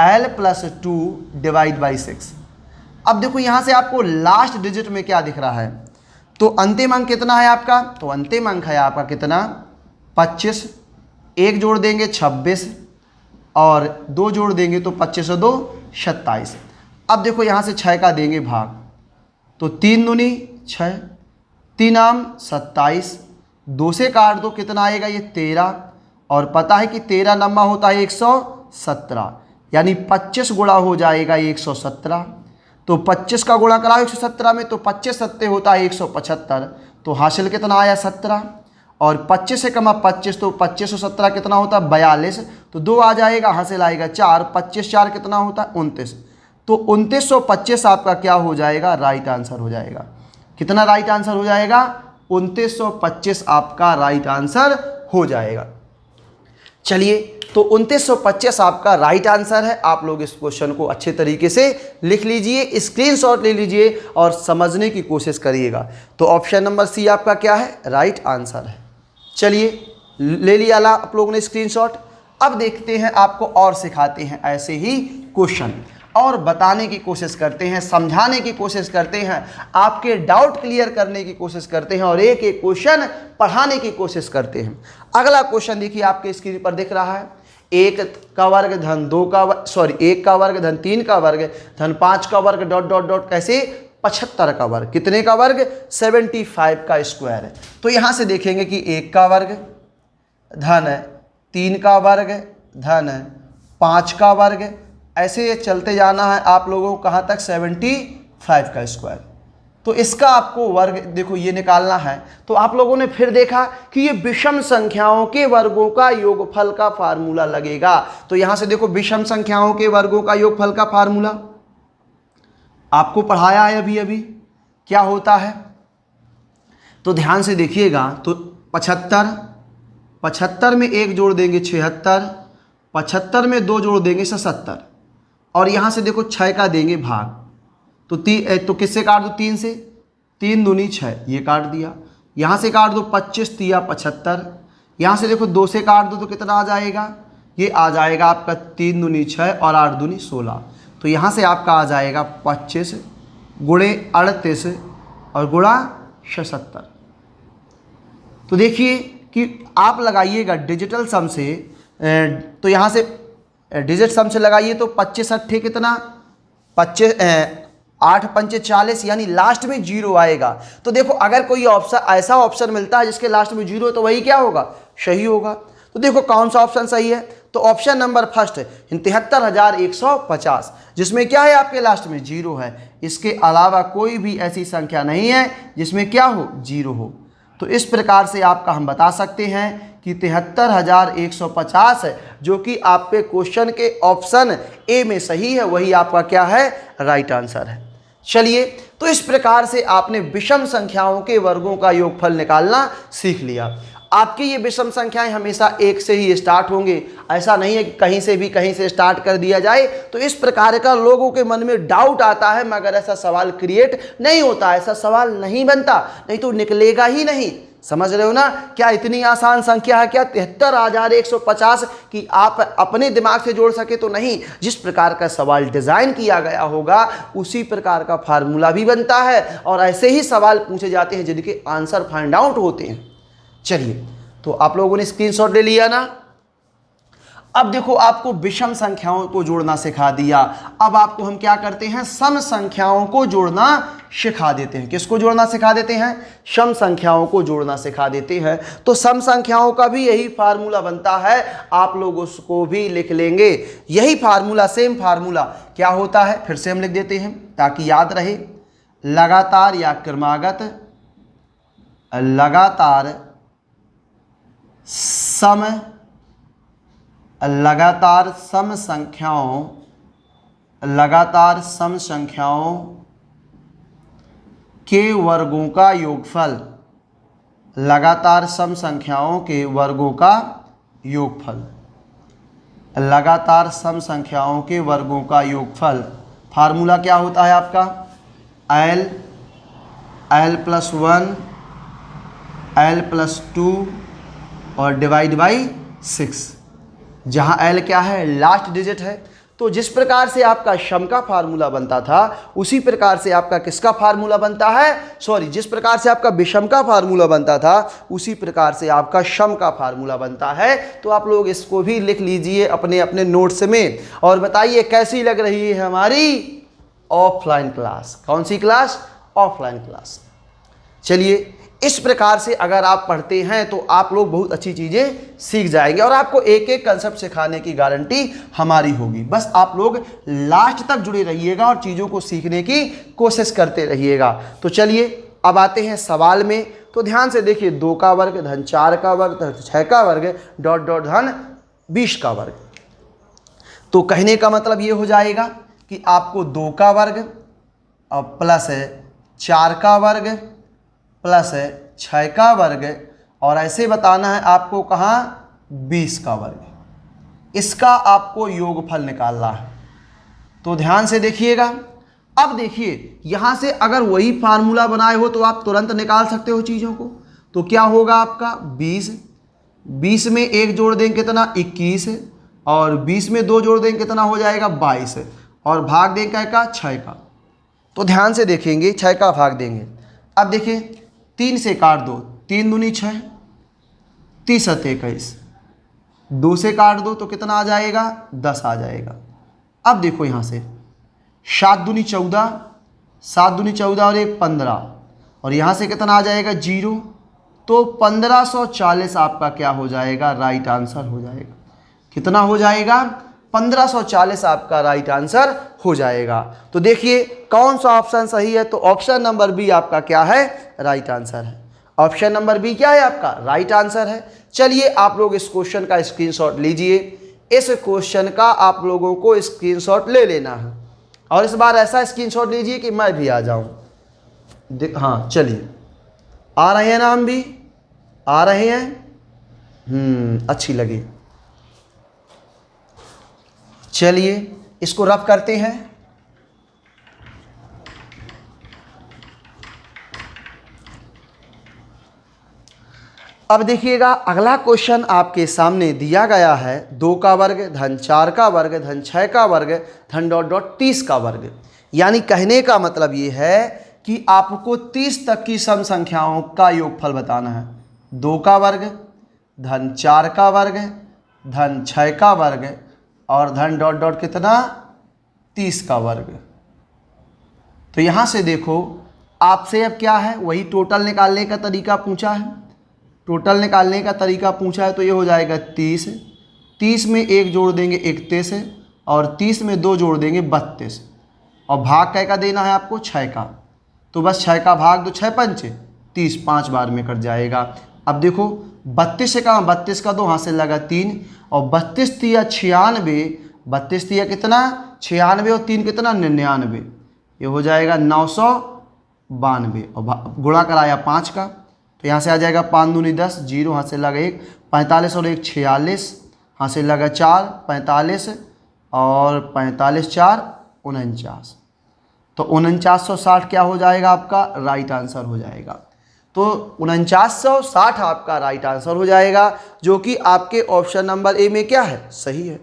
l + 2 divide by 6। अब देखो यहाँ से आपको लास्ट डिजिट में क्या दिख रहा है, तो अंतिम अंक कितना है आपका? तो अंतिम अंक है आपका कितना? 25। 1 जोड़ देंगे 26 और 2 जोड़ देंगे तो 25 और 2 27। अब देखो यहाँ से 6 का देंगे भाग, तो 3 दूनी 6, 3 आम 27, 2 से काट दो कितना आएगा? ये 13। और पता है कि 13 नम्मा होता है 117, यानी 25 गुणा हो जाएगा 117। तो 25 का गुणा कराओ 117 में, तो 25 सत्ते होता है 175। तो हासिल कितना आया? 17। और 25 से कमा 25, तो 25 और 17 कितना होता है? 42। तो 2 आ जाएगा, हासिल आएगा 4, 25 4 कितना होता है? 29। तो 2925 आपका क्या हो जाएगा? राइट आंसर हो जाएगा। कितना राइट आंसर हो जाएगा? 2925 आपका राइट आंसर हो जाएगा। चलिए, तो 2925 आपका राइट आंसर है। आप लोग इस क्वेश्चन को अच्छे तरीके से लिख लीजिए, स्क्रीनशॉट ले लीजिए और समझने की कोशिश करिएगा। तो ऑप्शन नंबर सी आपका क्या है? राइट आंसर है। चलिए, ले लिया आप लोगों ने स्क्रीनशॉट। अब देखते हैं, आपको और सिखाते हैं ऐसे ही क्वेश्चन, और बताने की कोशिश करते हैं, समझाने की कोशिश करते हैं, आपके डाउट क्लियर करने की कोशिश करते हैं और एक एक क्वेश्चन पढ़ाने की कोशिश करते हैं। अगला क्वेश्चन देखिए आपके स्क्रीन पर दिख रहा है। 1 का वर्ग धन 2 का वर्ग, सॉरी 1 का वर्ग धन 3 का वर्ग धन 5 का वर्ग डॉट डॉट डॉट कैसे 75 का वर्ग। कितने का वर्ग? 75 का स्क्वायर है। तो यहाँ से देखेंगे कि 1 का वर्ग धन 3 का वर्ग धन 5 का वर्ग, ऐसे चलते जाना है आप लोगों को कहाँ तक? 75 का स्क्वायर। तो इसका आपको वर्ग देखो ये निकालना है। तो आप लोगों ने फिर देखा कि ये विषम संख्याओं के वर्गों का योगफल का फार्मूला लगेगा। तो यहाँ से देखो विषम संख्याओं के वर्गों का योगफल का फार्मूला आपको पढ़ाया है अभी अभी, क्या होता है? तो ध्यान से देखिएगा। तो 75 में 1 जोड़ देंगे 76, 75 में 2 जोड़ देंगे 77, और यहाँ से देखो 6 का देंगे भाग, तो किससे काट दो? 3 से, 3 दूनी 6, ये काट दिया। यहाँ से काट दो 25 तिया 75, यहाँ से देखो 2 से काट दो तो कितना आ जाएगा? ये आ जाएगा आपका 3 दूनी 6 और 8 दूनी 16। तो यहाँ से आपका आ जाएगा 25 गुणे 38 और गुणा 76। तो देखिए कि आप लगाइएगा डिजिटल सम से, तो यहाँ से डिजिट सम से लगाइए तो 25 अट्ठे कितना? 25 8 पंचे 40, यानी लास्ट में 0 आएगा। तो देखो अगर कोई ऑप्शन ऐसा ऑप्शन मिलता है जिसके लास्ट में 0 है तो वही क्या होगा? सही होगा। तो देखो कौन सा ऑप्शन सही है? तो ऑप्शन नंबर फर्स्ट है 73,150, जिसमें क्या है? आपके लास्ट में 0 है। इसके अलावा कोई भी ऐसी संख्या नहीं है जिसमें क्या हो? 0 हो। तो इस प्रकार से आपका हम बता सकते हैं कि 73,150 है, जो कि आपके क्वेश्चन के ऑप्शन ए में सही है, वही आपका क्या है? राइट आंसर है। चलिए, तो इस प्रकार से आपने विषम संख्याओं के वर्गों का योगफल निकालना सीख लिया। आपकी ये विषम संख्याएं हमेशा 1 से ही स्टार्ट होंगे, ऐसा नहीं है कि कहीं से भी कहीं से स्टार्ट कर दिया जाए। तो इस प्रकार का लोगों के मन में डाउट आता है, मगर ऐसा सवाल क्रिएट नहीं होता, ऐसा सवाल नहीं बनता, नहीं तो निकलेगा ही नहीं। समझ रहे हो ना? क्या इतनी आसान संख्या है क्या 73,150 कि आप अपने दिमाग से जोड़ सके? तो नहीं। जिस प्रकार का सवाल डिजाइन किया गया होगा उसी प्रकार का फार्मूला भी बनता है, और ऐसे ही सवाल पूछे जाते हैं जिनके आंसर फाइंड आउट होते हैं। चलिए, तो आप लोगों ने स्क्रीनशॉट ले लिया ना? अब देखो आपको विषम संख्याओं को जोड़ना सिखा दिया। अब आपको हम क्या करते हैं, सम संख्याओं को जोड़ना सिखा देते हैं। किसको जोड़ना सिखा देते हैं, सम संख्याओं को जोड़ना सिखा देते हैं। तो सम संख्याओं का भी यही फार्मूला बनता है, आप लोग उसको भी लिख लेंगे। यही फार्मूला, सेम फार्मूला क्या होता है फिर से हम लिख देते हैं ताकि याद रहे। लगातार या क्रमागत लगातार सम संख्याओं के वर्गों का योगफल, लगातार सम संख्याओं के वर्गों का योगफल, लगातार सम संख्याओं के वर्गों का योगफल। फार्मूला क्या होता है आपका, l+1 l+2 और डिवाइड बाई 6, जहाँ l क्या है, लास्ट डिजिट है। तो जिस प्रकार से आपका सम का फार्मूला बनता था उसी प्रकार से आपका किसका फार्मूला बनता है, जिस प्रकार से आपका विषम का फार्मूला बनता था उसी प्रकार से आपका सम का फार्मूला बनता है। तो आप लोग इसको भी लिख लीजिए अपने अपने नोट्स में और बताइए कैसी लग रही है हमारी ऑफलाइन क्लास। कौन सी क्लास, ऑफलाइन क्लास। चलिए, इस प्रकार से अगर आप पढ़ते हैं तो आप लोग बहुत अच्छी चीज़ें सीख जाएंगे और आपको एक एक कंसेप्ट सिखाने की गारंटी हमारी होगी। बस आप लोग लास्ट तक जुड़े रहिएगा और चीज़ों को सीखने की कोशिश करते रहिएगा। तो चलिए अब आते हैं सवाल में। तो ध्यान से देखिए, 2 का वर्ग धन 4 का वर्ग धन 6 का वर्ग डॉट डॉट धन 20 का वर्ग। तो कहने का मतलब ये हो जाएगा कि आपको 2 का वर्ग और प्लस 4 का वर्ग प्लस 6 का वर्ग और ऐसे बताना है आपको कहाँ, 20 का वर्ग। इसका आपको योगफल निकालना है। तो ध्यान से देखिएगा। अब देखिए, यहाँ से अगर वही फार्मूला बनाए हो तो आप तुरंत निकाल सकते हो चीज़ों को। तो क्या होगा आपका 20 में 1 जोड़ देंगे कितना, 21 और 20 में 2 जोड़ देंगे कितना हो जाएगा, 22 और भाग देंगे का 6 का। तो ध्यान से देखेंगे, 6 का भाग देंगे। अब देखिए 3 से काट दो, 3 दूनी 6, 30 सत्ते 21, 2 से काट दो तो कितना आ जाएगा, 10 आ जाएगा। अब देखो यहाँ से 7 दूनी 14, 7 दूनी 14 और 1 15 और यहाँ से कितना आ जाएगा 0। तो 1540 आपका क्या हो जाएगा, राइट आंसर हो जाएगा। कितना हो जाएगा, 1540 आपका राइट आंसर हो जाएगा। तो देखिए कौन सा ऑप्शन सही है, तो ऑप्शन नंबर बी आपका क्या है, राइट आंसर है। ऑप्शन नंबर बी क्या है आपका, राइट आंसर है। चलिए आप लोग इस क्वेश्चन का स्क्रीनशॉट लीजिए। इस क्वेश्चन का आप लोगों को स्क्रीनशॉट ले लेना है और इस बार ऐसा स्क्रीनशॉट लीजिए कि मैं भी आ जाऊं। हाँ चलिए, आ रहे हैं ना, हम भी आ रहे हैं। अच्छी लगी। चलिए इसको रफ करते हैं। अब देखिएगा अगला क्वेश्चन आपके सामने दिया गया है, 2 का वर्ग धन 4 का वर्ग धन 6 का वर्ग धन डॉट डॉट 30 का वर्ग। यानी कहने का मतलब ये है कि आपको 30 तक की सम संख्याओं का योगफल बताना है। 2 का वर्ग धन 4 का वर्ग धन 6 का वर्ग और धन डॉट डॉट कितना, 30 का वर्ग। तो यहाँ से देखो आपसे अब क्या है, वही टोटल निकालने का तरीका पूछा है। टोटल निकालने का तरीका पूछा है तो ये हो जाएगा 30। 30 में 1 जोड़ देंगे 31 और 30 में 2 जोड़ देंगे 32 और भाग कै का देना है आपको, 6 का। तो बस 6 का भाग दो, 6 पंचे 30, 5 बार में कट जाएगा। अब देखो 32 से कहाँ, 32 का 2 हाथ से लगा 3 और 32 तिया 96, 32 तिया कितना 96 और 3 कितना 99, ये हो जाएगा 992 और गुणा कराया 5 का। तो यहाँ से आ जाएगा 5 दूनी 10, 0 हाथ से लगा 1, 45 और 1 46, हाथ से लगा 4, 45 और 45 4 49। तो 4960 क्या हो जाएगा आपका, राइट आंसर हो जाएगा। तो 4960 आपका राइट आंसर हो जाएगा, जो कि आपके ऑप्शन नंबर ए में क्या है, सही है।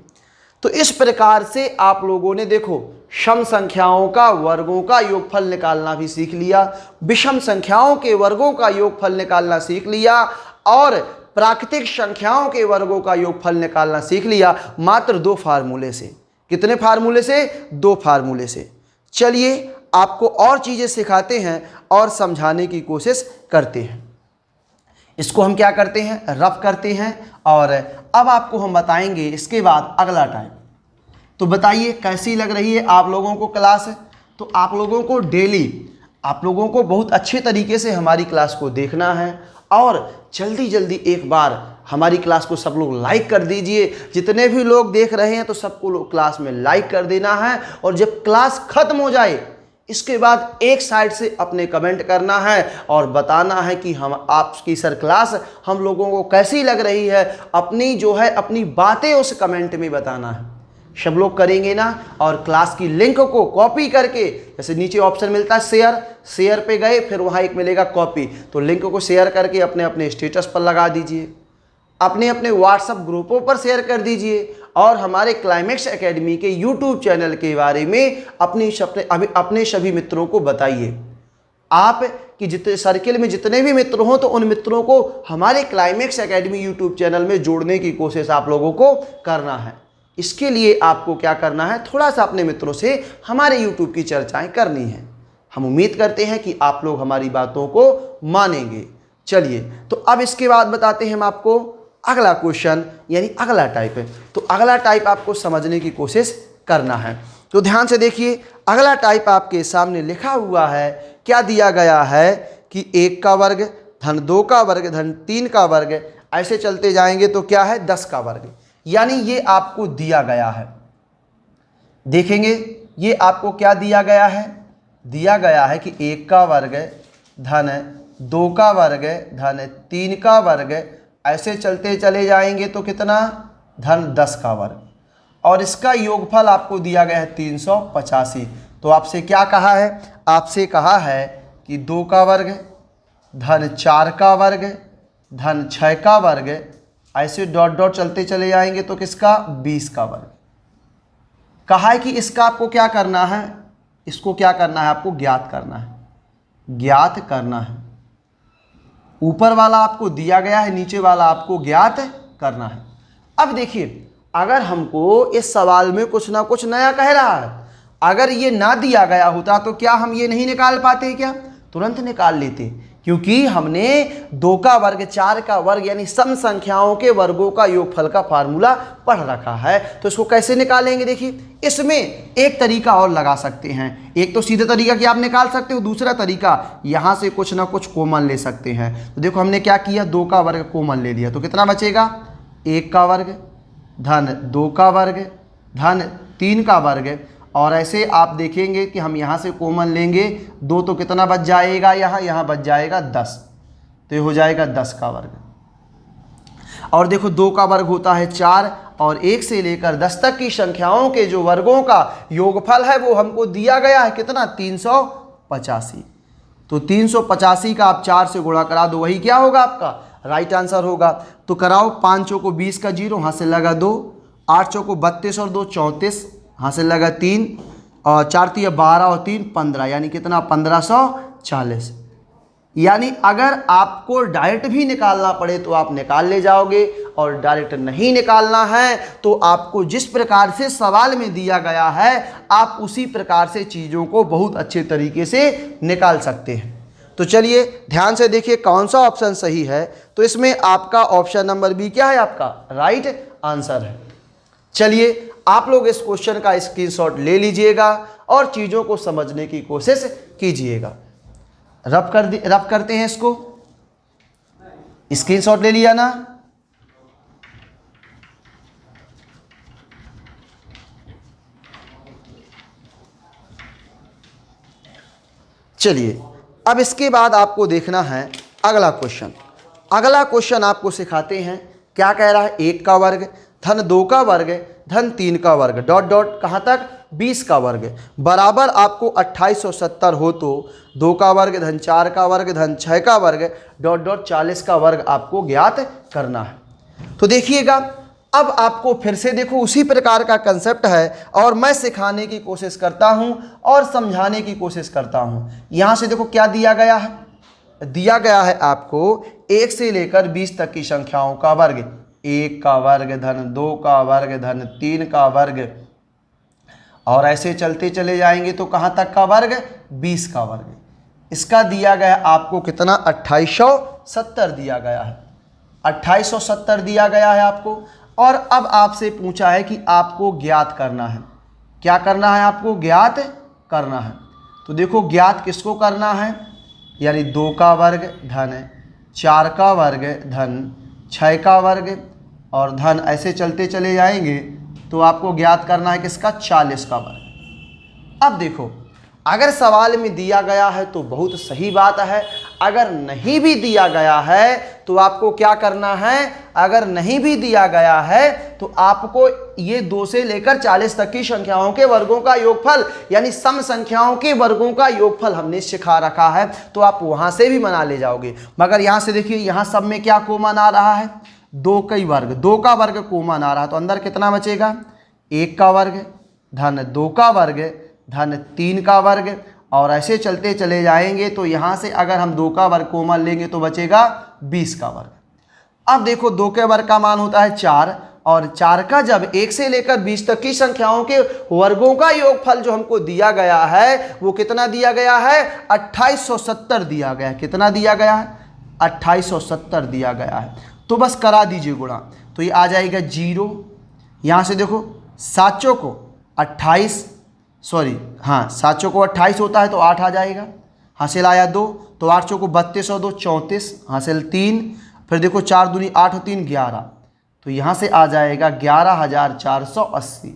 तो इस प्रकार से आप लोगों ने देखो सम संख्याओं का वर्गों का योगफल निकालना भी सीख लिया, विषम संख्याओं के वर्गों का योगफल निकालना सीख लिया और प्राकृतिक संख्याओं के वर्गों का योगफल निकालना सीख लिया मात्र 2 फार्मूले से। कितने फार्मूले से? 2 फार्मूले से। चलिए आपको और चीज़ें सिखाते हैं और समझाने की कोशिश करते हैं। इसको हम क्या करते हैं? रफ करते हैं। और अब आपको हम बताएंगे इसके बाद अगला टाइप। तो बताइए कैसी लग रही है आप लोगों को क्लास? तो आप लोगों को डेली आप लोगों को बहुत अच्छे तरीके से हमारी क्लास को देखना है और जल्दी जल्दी एक बार हमारी क्लास को सब लोग लाइक कर दीजिए। जितने भी लोग देख रहे हैं तो सबको क्लास में लाइक कर देना है। और जब क्लास खत्म हो जाए इसके बाद एक साइड से अपने कमेंट करना है और बताना है कि हम आपकी सर क्लास हम लोगों को कैसी लग रही है। अपनी बातें उस कमेंट में बताना है। सब लोग करेंगे ना। और क्लास की लिंक को कॉपी करके, जैसे नीचे ऑप्शन मिलता है शेयर पे गए, फिर वहाँ एक मिलेगा कॉपी, तो लिंक को शेयर करके अपने अपने स्टेटस पर लगा दीजिए, अपने अपने व्हाट्सएप ग्रुपों पर शेयर कर दीजिए। और हमारे क्लाइमेक्स एकेडमी के यूट्यूब चैनल के बारे में अपने सभी मित्रों को बताइए। आप कि जितने सर्किल में जितने भी मित्र हों तो उन मित्रों को हमारे क्लाइमेक्स एकेडमी यूट्यूब चैनल में जोड़ने की कोशिश आप लोगों को करना है। इसके लिए आपको क्या करना है? थोड़ा सा अपने मित्रों से हमारे यूट्यूब की चर्चाएं करनी है। हम उम्मीद करते हैं कि आप लोग हमारी बातों को मानेंगे। चलिए तो अब इसके बाद बताते हैं हम आपको अगला क्वेश्चन यानी अगला टाइप है। तो अगला टाइप आपको समझने की कोशिश करना है। तो ध्यान से देखिए, अगला टाइप आपके सामने लिखा हुआ है। क्या दिया गया है कि 1 का वर्ग धन 2 का वर्ग धन 3 का वर्ग, ऐसे चलते जाएंगे तो क्या है? 10 का वर्ग। यानी ये आपको दिया गया है। देखेंगे ये आपको क्या दिया गया है? दिया गया है कि 1 का वर्ग धन 2 का वर्ग धन 3 का वर्ग, ऐसे चलते चले जाएंगे तो कितना? धन 10 का वर्ग। और इसका योगफल आपको दिया गया है 385। तो आपसे क्या कहा है? आपसे कहा है कि 2 का वर्ग धन 4 का वर्ग धन 6 का वर्ग, ऐसे डॉट डॉट चलते चले जाएंगे तो किसका? 20 का वर्ग। कहा है कि इसका आपको क्या करना है? इसको क्या करना है? आपको ज्ञात करना है। ज्ञात करना है। ऊपर वाला आपको दिया गया है, नीचे वाला आपको ज्ञात करना है। अब देखिए, अगर हमको इस सवाल में कुछ ना कुछ नया कह रहा है, अगर ये ना दिया गया होता तो क्या हम ये नहीं निकाल पाते? क्या तुरंत निकाल लेते? क्योंकि हमने 2 का वर्ग 4 का वर्ग यानी सम संख्याओं के वर्गों का योगफल का फार्मूला पढ़ रखा है। तो इसको कैसे निकालेंगे? देखिए, इसमें एक तरीका और लगा सकते हैं। एक तो सीधे तरीका कि आप निकाल सकते हो, दूसरा तरीका यहाँ से कुछ ना कुछ कॉमन ले सकते हैं। तो देखो हमने क्या किया? 2 का वर्ग कॉमन ले लिया तो कितना बचेगा? 1 का वर्ग धन 2 का वर्ग धन 3 का वर्ग। और ऐसे आप देखेंगे कि हम यहाँ से कॉमन लेंगे 2 तो कितना बच जाएगा? यहाँ बच जाएगा 10, तो ये हो जाएगा 10 का वर्ग। और देखो 2 का वर्ग होता है 4 और 1 से लेकर 10 तक की संख्याओं के जो वर्गों का योगफल है वो हमको दिया गया है कितना? 385। तो 385 का आप 4 से गुणा करा दो, वही क्या होगा? आपका राइट आंसर होगा। तो कराओ, 5 चौको 20 का 0, यहाँ से लगा 2, 8 चौको 32 और 2 34, यहाँ से लगा 3, और 4 3 12 और 3 15, यानी कितना? 1540। यानी अगर आपको डायरेक्ट भी निकालना पड़े तो आप निकाल ले जाओगे, और डायरेक्ट नहीं निकालना है तो आपको जिस प्रकार से सवाल में दिया गया है आप उसी प्रकार से चीज़ों को बहुत अच्छे तरीके से निकाल सकते हैं। तो चलिए ध्यान से देखिए कौन सा ऑप्शन सही है। तो इसमें आपका ऑप्शन नंबर बी क्या है? आपका राइट आंसर है। चलिए आप लोग इस क्वेश्चन का स्क्रीनशॉट ले लीजिएगा और चीज़ों को समझने की कोशिश कीजिएगा। रब करते हैं इसको। स्क्रीनशॉट ले लिया ना? चलिए अब इसके बाद आपको देखना है अगला क्वेश्चन। अगला क्वेश्चन आपको सिखाते हैं। क्या कह रहा है? 1 का वर्ग धन 2 का वर्ग धन 3 का वर्ग डॉट डॉट कहाँ तक? 20 का वर्ग बराबर आपको 2870 हो तो 2 का वर्ग धन 4 का वर्ग धन 6 का वर्ग डॉट डॉट 40 का वर्ग आपको ज्ञात करना है। तो देखिएगा, अब आपको फिर से देखो उसी प्रकार का कंसेप्ट है और मैं सिखाने की कोशिश करता हूं और समझाने की कोशिश करता हूं। यहां से देखो क्या दिया गया है? दिया गया है आपको 1 से लेकर 20 तक की संख्याओं का वर्ग, 1 का वर्ग धन 2 का वर्ग धन 3 का वर्ग, और ऐसे चलते चले जाएंगे तो कहाँ तक का वर्ग, 20 का वर्ग। इसका दिया गया आपको कितना, 2870 दिया गया है, 2870 दिया गया है आपको। और अब आपसे पूछा है कि आपको ज्ञात करना है, क्या करना है, आपको ज्ञात करना है। तो देखो ज्ञात किसको करना है, यानी 2 का वर्ग धन 4 का वर्ग धन 6 का वर्ग और धन ऐसे चलते चले जाएंगे तो आपको ज्ञात करना है किसका, 40 का वर्ग। अब देखो अगर सवाल में दिया गया है तो बहुत सही बात है, अगर नहीं भी दिया गया है तो आपको क्या करना है, अगर नहीं भी दिया गया है तो आपको ये 2 से लेकर 40 तक की संख्याओं के वर्गों का योगफल, यानी सम संख्याओं के वर्गों का योगफल हमने सिखा रखा है, तो आप वहां से भी बना ले जाओगे। मगर यहां से देखिए, यहां सब में क्या कॉमन आ रहा है, 2 का वर्ग, 2 का वर्ग कॉमन आ रहा है, तो अंदर कितना बचेगा, 1 का वर्ग धन 2 का वर्ग धन 3 का वर्ग, और ऐसे चलते चले जाएंगे तो यहाँ से अगर हम 2 का वर्ग कॉमन लेंगे तो बचेगा 20 का वर्ग। अब देखो 2 के वर्ग का मान होता है 4, और 4 का जब 1 से लेकर 20 तक की संख्याओं के वर्गों का योगफल जो हमको दिया गया है वो कितना दिया गया है, 2870 दिया गया है। कितना दिया गया है, 2870 दिया गया है। तो बस करा दीजिए गुणा, तो ये आ जाएगा 0। यहाँ से देखो 7 को 28, सॉरी हाँ 7 को 28 होता है तो 8 आ जाएगा, हासिल आया 2, तो 8 को 32 और 2 34, हासिल 3, फिर देखो 4 दूनी 8 और 3 11, तो यहाँ से आ जाएगा 11,480।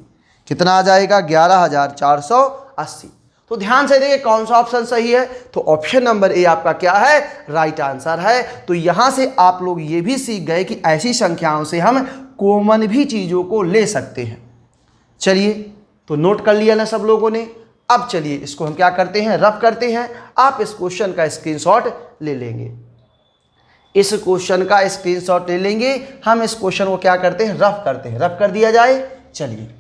कितना आ जाएगा, 11,480। तो ध्यान से देखिए कौन सा ऑप्शन सही है, तो ऑप्शन नंबर ए आपका क्या है, राइट आंसर है। तो यहाँ से आप लोग ये भी सीख गए कि ऐसी संख्याओं से हम कॉमन भी चीज़ों को ले सकते हैं। चलिए तो नोट कर लिया ना सब लोगों ने। अब चलिए इसको हम क्या करते हैं, रफ करते हैं। आप इस क्वेश्चन का स्क्रीनशॉट ले लेंगे, इस क्वेश्चन का स्क्रीनशॉट ले लेंगे। हम इस क्वेश्चन को क्या करते हैं, रफ करते हैं। रफ कर दिया जाए, चलिए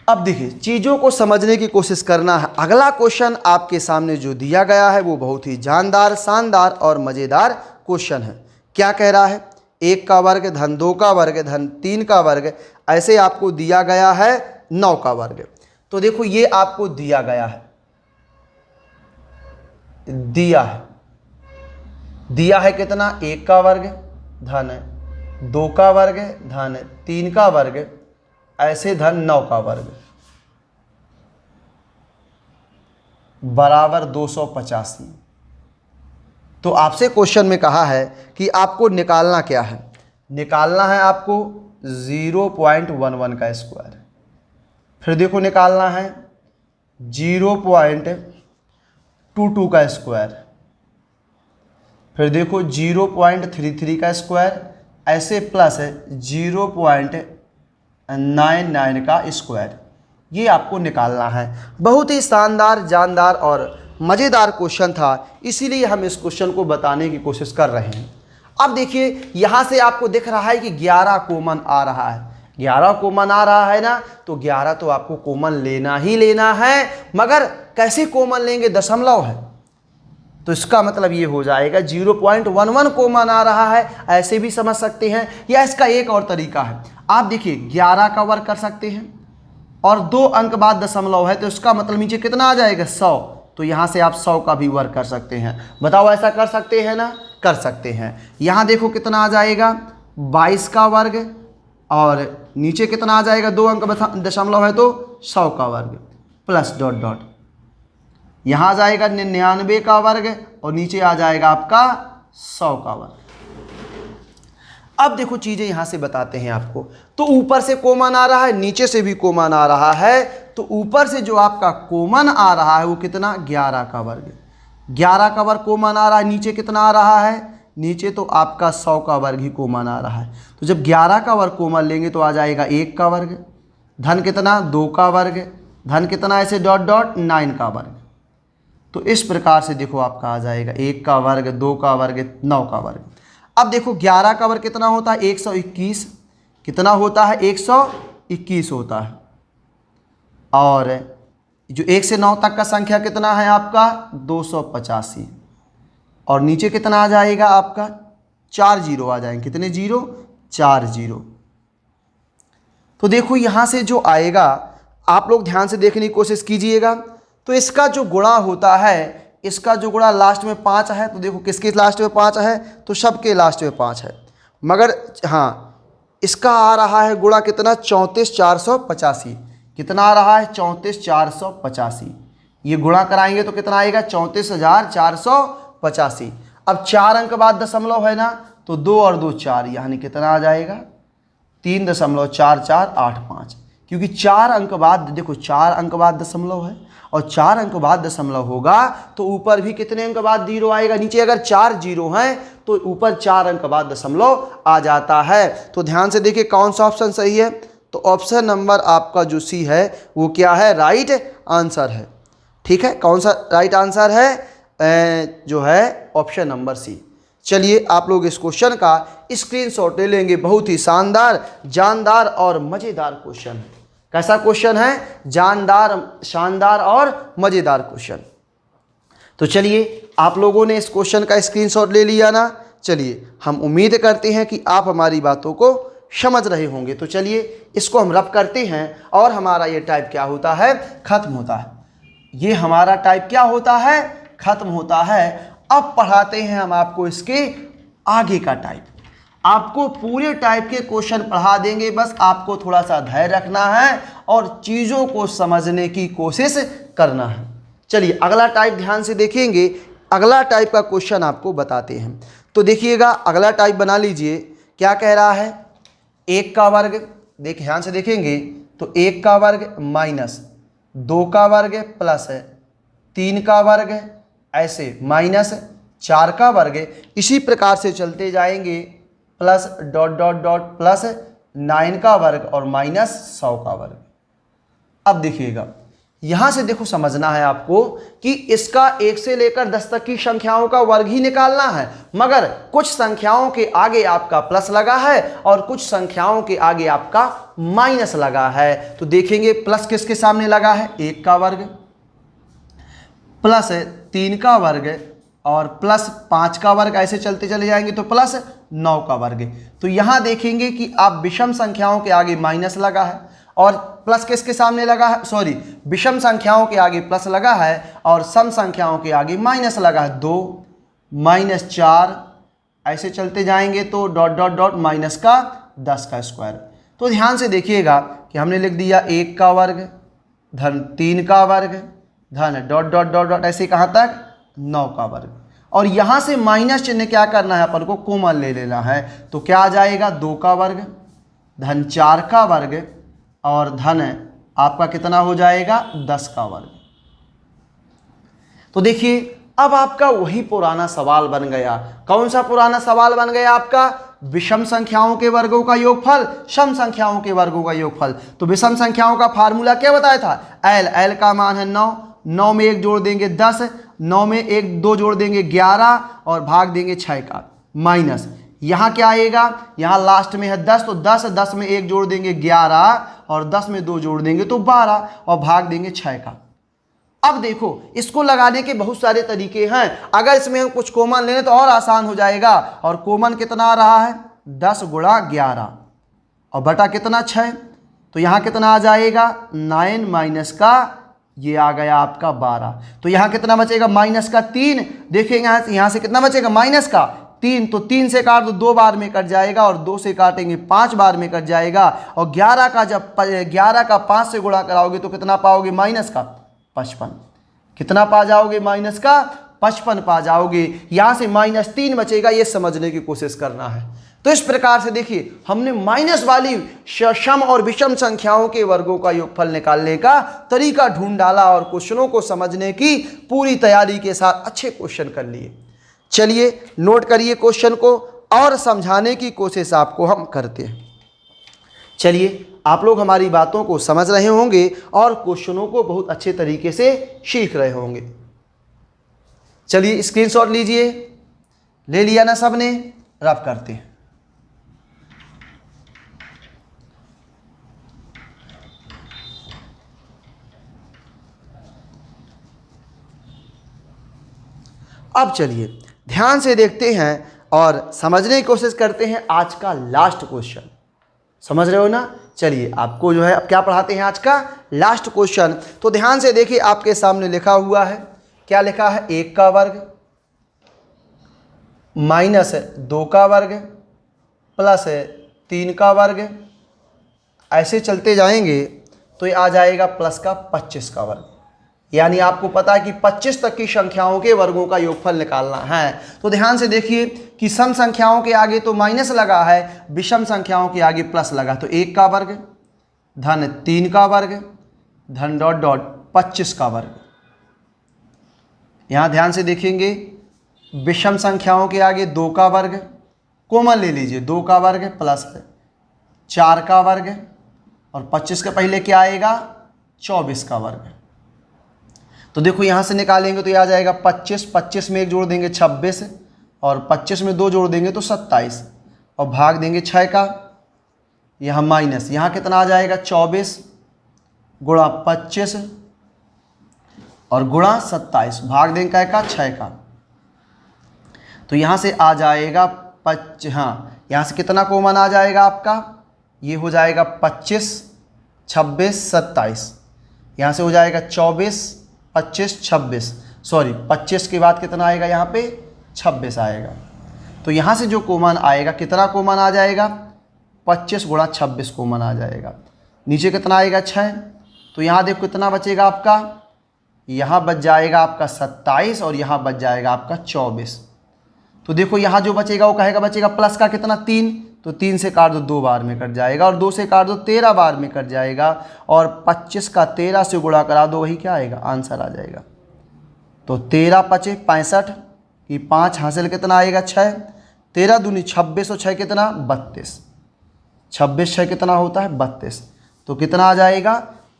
अब देखिए चीज़ों को समझने की कोशिश करना है। अगला क्वेश्चन आपके सामने जो दिया गया है वो बहुत ही जानदार, शानदार और मज़ेदार क्वेश्चन है। क्या कह रहा है, 1 का वर्ग धन 2 का वर्ग धन 3 का वर्ग, ऐसे आपको दिया गया है 9 का वर्ग। तो देखो ये आपको दिया गया है, दिया है कितना, 1 का वर्ग धन 2 का वर्ग धन 3 का वर्ग, ऐसे धन 9 का वर्ग बराबर 285। तो आपसे क्वेश्चन में कहा है कि आपको निकालना क्या है, निकालना है आपको 0.11 का स्क्वायर, फिर देखो निकालना है 0.22 का स्क्वायर, फिर देखो 0.33 का स्क्वायर, ऐसे प्लस 0.99 का स्क्वायर। ये आपको निकालना है। बहुत ही शानदार, जानदार और मज़ेदार क्वेश्चन था, इसीलिए हम इस क्वेश्चन को बताने की कोशिश कर रहे हैं। अब देखिए यहाँ से आपको दिख रहा है कि 11 कॉमन आ रहा है, 11 कॉमन आ रहा है ना, तो 11 तो आपको कॉमन लेना ही लेना है। मगर कैसे कॉमन लेंगे, दशमलव है, तो इसका मतलब ये हो जाएगा 0.11 कॉमन आ रहा है, ऐसे भी समझ सकते हैं। या इसका एक और तरीका है, आप देखिए 11 का वर्ग कर सकते हैं और 2 अंक बाद दशमलव है, तो इसका मतलब नीचे कितना आ जाएगा, 100। तो यहाँ से आप 100 का भी वर्ग कर सकते हैं। बताओ ऐसा कर सकते हैं ना, कर सकते हैं। यहाँ देखो कितना आ जाएगा, 22 का वर्ग, और नीचे कितना आ जाएगा, 2 अंक दशमलव है तो 100 का वर्ग प्लस डॉट डॉट, यहाँ आ जाएगा 99 का वर्ग और नीचे आ जाएगा आपका 100 का वर्ग। अब देखो चीज़ें यहाँ से बताते हैं आपको। तो ऊपर से कॉमन आ रहा है, नीचे से भी कॉमन आ रहा है, तो ऊपर से जो आपका कॉमन आ रहा है वो कितना, 11 का वर्ग, 11 का वर्ग कॉमन आ रहा है। नीचे कितना आ रहा है, नीचे तो आपका 100 का वर्ग ही कॉमन आ रहा है। तो जब 11 का वर्ग कॉमन लेंगे तो आ जाएगा 1 का वर्ग, धन कितना, 2 का वर्ग, धन कितना, ऐसे डॉट डॉट 9 का वर्ग। तो इस प्रकार से देखो आपका आ जाएगा 1 का वर्ग, 2 का वर्ग, 9 का वर्ग। अब देखो 11 का वर्ग कितना होता है, 121, कितना होता है 121 होता है। और जो 1 से 9 तक का संख्या कितना है आपका 285। और नीचे कितना आ जाएगा आपका 4 जीरो आ जाएंगे। कितने जीरो 4 जीरो। तो देखो यहाँ से जो आएगा आप लोग ध्यान से देखने की कोशिश कीजिएगा। तो इसका जो गुणा होता है, इसका जो गुणा लास्ट में 5 है, तो देखो किसके लास्ट में 5 है, तो सबके लास्ट में 5 है। मगर हाँ इसका आ रहा है गुणा कितना 34,485। कितना आ रहा है 34,485। ये गुणा कराएंगे तो कितना आएगा 34,485। अब 4 अंक बाद दशमलव है ना, तो 2 और 2 4, यानी कितना आ जाएगा 3.4485। क्योंकि 4 अंक बाद देखो 4 अंक बाद दशमलव है और 4 अंक बाद दशमलव होगा तो ऊपर भी कितने अंक बाद जीरो आएगा। नीचे अगर 4 जीरो हैं तो ऊपर 4 अंक बाद दशमलव आ जाता है। तो ध्यान से देखिए कौन सा ऑप्शन सही है। तो ऑप्शन नंबर आपका जो सी है वो क्या है, राइट आंसर है। ठीक है, कौन सा राइट आंसर है, जो है ऑप्शन नंबर सी। चलिए आप लोग इस क्वेश्चन का स्क्रीनशॉट ले लेंगे। बहुत ही शानदार, जानदार और मज़ेदार क्वेश्चन है। कैसा क्वेश्चन है, जानदार, शानदार और मज़ेदार क्वेश्चन। तो चलिए आप लोगों ने इस क्वेश्चन का स्क्रीनशॉट ले लिया ना। चलिए हम उम्मीद करते हैं कि आप हमारी बातों को समझ रहे होंगे। तो चलिए इसको हम रब करते हैं और हमारा ये टाइप क्या होता है, खत्म होता है। ये हमारा टाइप क्या होता है, खत्म होता है। अब पढ़ाते हैं हम आपको इसके आगे का टाइप। आपको पूरे टाइप के क्वेश्चन पढ़ा देंगे, बस आपको थोड़ा सा धैर्य रखना है और चीज़ों को समझने की कोशिश करना है। चलिए अगला टाइप ध्यान से देखेंगे। अगला टाइप का क्वेश्चन आपको बताते हैं। तो देखिएगा अगला टाइप बना लीजिए। क्या कह रहा है, 1 का वर्ग, देख ध्यान से देखेंगे तो 1 का वर्ग माइनस 2 का वर्ग प्लस 3 का वर्ग, ऐसे माइनस 4 का वर्ग, इसी प्रकार से चलते जाएंगे plus dot dot dot plus 9 का वर्ग और माइनस 100 का वर्ग। अब देखिएगा यहाँ से देखो समझना है आपको कि इसका 1 से लेकर 10 तक की संख्याओं का वर्ग ही निकालना है, मगर कुछ संख्याओं के आगे आपका प्लस लगा है और कुछ संख्याओं के आगे आपका माइनस लगा है। तो देखेंगे प्लस किसके सामने लगा है, 1 का वर्ग प्लस 3 का वर्ग और प्लस 5 का वर्ग, ऐसे चलते चले जाएंगे तो प्लस 9 का वर्ग। तो यहाँ देखेंगे कि आप विषम संख्याओं के आगे माइनस लगा है और प्लस किसके सामने लगा है, सॉरी विषम संख्याओं के आगे प्लस लगा है और सम संख्याओं के आगे माइनस लगा है। 2 माइनस 4, ऐसे चलते जाएंगे तो डॉट डॉट डॉट माइनस का 10 का स्क्वायर। तो ध्यान से देखिएगा कि हमने लिख दिया 1 का वर्ग धन 3 का वर्ग धन डॉट डॉट डॉट डॉट, ऐसे कहाँ तक 9 का वर्ग। और यहाँ से माइनस चिन्ह क्या करना है, अपन को कॉमन ले लेना है। तो क्या आ जाएगा 2 का वर्ग धन 4 का वर्ग और धन आपका कितना हो जाएगा 10 का वर्ग। तो देखिए अब आपका वही पुराना सवाल बन गया। कौन सा पुराना सवाल बन गया आपका, विषम संख्याओं के वर्गों का योगफल सम संख्याओं के वर्गों का योगफल। तो विषम संख्याओं का फार्मूला क्या बताया था, एल का मान है 9, 9 में 1 जोड़ देंगे 10, 9 में 1 2 जोड़ देंगे 11 और भाग देंगे 6 का, माइनस यहाँ क्या आएगा, यहाँ लास्ट में है 10, तो 10 में 1 जोड़ देंगे 11 और 10 में 2 जोड़ देंगे तो 12 और भाग देंगे 6 का। अब देखो इसको लगाने के बहुत सारे तरीके हैं। अगर इसमें हम कुछ कॉमन लें तो और आसान हो जाएगा। और कॉमन कितना आ रहा है 10 गुणा 11 और बटा कितना 6, तो यहाँ कितना आ जाएगा 9 माइनस का ये आ गया आपका 12। तो यहाँ कितना बचेगा माइनस का 3। देखेंगे यहाँ से कितना बचेगा माइनस का 3, तो 3 से काट दो 2 बार में कट जाएगा और 2 से काटेंगे 5 बार में कट जाएगा। और 11 का जब 11 का 5 से गुणा कराओगे तो कितना पाओगे माइनस का 55। कितना पा जाओगे माइनस का 55 पा जाओगे। यहाँ से -3 बचेगा, ये समझने की कोशिश करना है। तो इस प्रकार से देखिए हमने माइनस वाली सम और विषम संख्याओं के वर्गों का योगफल निकालने का तरीका ढूंढ डाला और क्वेश्चनों को समझने की पूरी तैयारी के साथ अच्छे क्वेश्चन कर लिए। चलिए नोट करिए क्वेश्चन को और समझाने की कोशिश आपको हम करते हैं। चलिए आप लोग हमारी बातों को समझ रहे होंगे और क्वेश्चनों को बहुत अच्छे तरीके से सीख रहे होंगे। चलिए स्क्रीनशॉट लीजिए, ले लिया ना सबने, रब करते हैं। अब चलिए ध्यान से देखते हैं और समझने की कोशिश करते हैं आज का लास्ट क्वेश्चन। समझ रहे हो ना? चलिए आपको जो है अब क्या पढ़ाते हैं आज का लास्ट क्वेश्चन। तो ध्यान से देखिए, आपके सामने लिखा हुआ है, क्या लिखा है? 1 का वर्ग माइनस 2 का वर्ग प्लस 3 का वर्ग, ऐसे चलते जाएंगे तो ये आ जाएगा प्लस का 25 का वर्ग। यानी आपको पता है कि 25 तक की संख्याओं के वर्गों का योगफल निकालना है। तो ध्यान से देखिए कि सम संख्याओं के आगे तो माइनस लगा है, विषम संख्याओं के आगे प्लस लगा। तो 1 का वर्ग धन 3 का वर्ग धन डॉट डॉट 25 का वर्ग। यहाँ ध्यान से देखेंगे, विषम संख्याओं के आगे 2 का वर्ग, कॉमन ले लीजिए, 2 का वर्ग प्लस 4 का वर्ग, और 25 के पहले क्या आएगा? 24 का वर्ग। तो देखो यहाँ से निकालेंगे तो ये आ जाएगा 25, 25 में 1 जोड़ देंगे 26, और 25 में 2 जोड़ देंगे तो 27, और भाग देंगे 6 का, यहाँ माइनस, यहाँ कितना आ जाएगा? 24 गुणा 25 और गुणा 27, भाग देंगे क्या का? 6 का। तो यहाँ से आ जाएगा हाँ, यहाँ से कितना कॉमन आ जाएगा आपका? ये हो जाएगा 25, 26, 27। यहाँ से हो जाएगा 24, 25, 26, सॉरी 25 के बाद कितना आएगा? यहाँ पे 26 आएगा। तो यहाँ से जो कॉमन आएगा, कितना कॉमन आ जाएगा? 25 गुणा 26 कॉमन आ जाएगा। नीचे कितना आएगा? 6। तो यहाँ देखो कितना बचेगा आपका? यहाँ बच जाएगा आपका 27 और यहाँ बच जाएगा आपका 24। तो देखो यहाँ जो बचेगा वो कहेगा बचेगा प्लस का कितना? 3। तो 3 से काट दो 2 बार में कट जाएगा, और 2 से काट दो 13 बार में कट जाएगा, और 25 का 13 से गुणा करा दो, वही क्या आएगा? आंसर आ जाएगा। तो 13 पचे 65 की 5 हासिल कितना आएगा? 6। 13 दूनी 26 और 6 कितना? 32। 26 6 कितना होता है? 32। तो कितना आ जाएगा?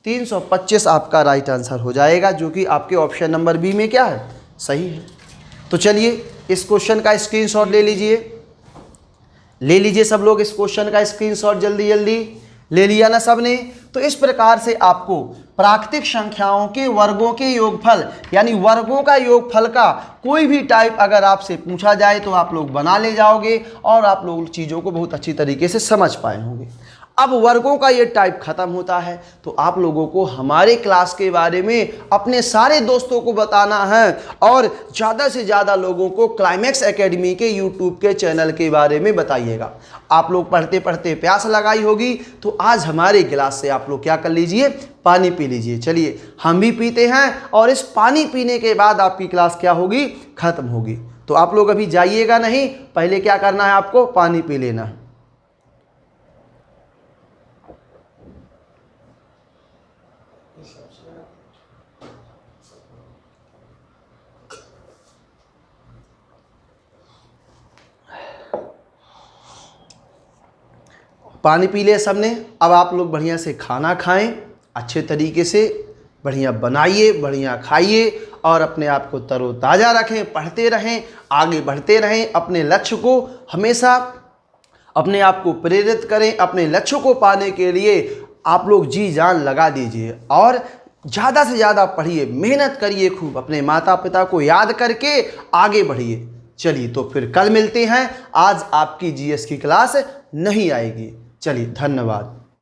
325 आपका राइट आंसर हो जाएगा, जो कि आपके ऑप्शन नंबर बी में क्या है? सही है। तो चलिए इस क्वेश्चन का स्क्रीनशॉट ले लीजिए सब लोग, इस क्वेश्चन का स्क्रीनशॉट जल्दी जल्दी ले लिया ना सबने? तो इस प्रकार से आपको प्राकृतिक संख्याओं के वर्गों के योगफल, यानी वर्गों का योगफल का कोई भी टाइप अगर आपसे पूछा जाए तो आप लोग बना ले जाओगे, और आप लोग चीज़ों को बहुत अच्छी तरीके से समझ पाए होंगे। अब वर्गों का ये टाइप खत्म होता है, तो आप लोगों को हमारे क्लास के बारे में अपने सारे दोस्तों को बताना है, और ज़्यादा से ज़्यादा लोगों को क्लाइमेक्स एकेडमी के यूट्यूब के चैनल के बारे में बताइएगा। आप लोग पढ़ते पढ़ते प्यास लगाई होगी, तो आज हमारे गिलास से आप लोग क्या कर लीजिए? पानी पी लीजिए। चलिए हम भी पीते हैं, और इस पानी पीने के बाद आपकी क्लास क्या होगी? खत्म होगी। तो आप लोग अभी जाइएगा नहीं, पहले क्या करना है आपको? पानी पी लेना है। पानी पी लिया सबने, अब आप लोग बढ़िया से खाना खाएं, अच्छे तरीके से बढ़िया बनाइए, बढ़िया खाइए, और अपने आप को तरोताज़ा रखें, पढ़ते रहें, आगे बढ़ते रहें, अपने लक्ष्य को हमेशा अपने आप को प्रेरित करें। अपने लक्ष्य को पाने के लिए आप लोग जी जान लगा दीजिए, और ज़्यादा से ज़्यादा पढ़िए, मेहनत करिए खूब, अपने माता पिता को याद करके आगे बढ़िए। चलिए तो फिर कल मिलते हैं। आज आपकी जीएस की क्लास नहीं आएगी। चलिए धन्यवाद।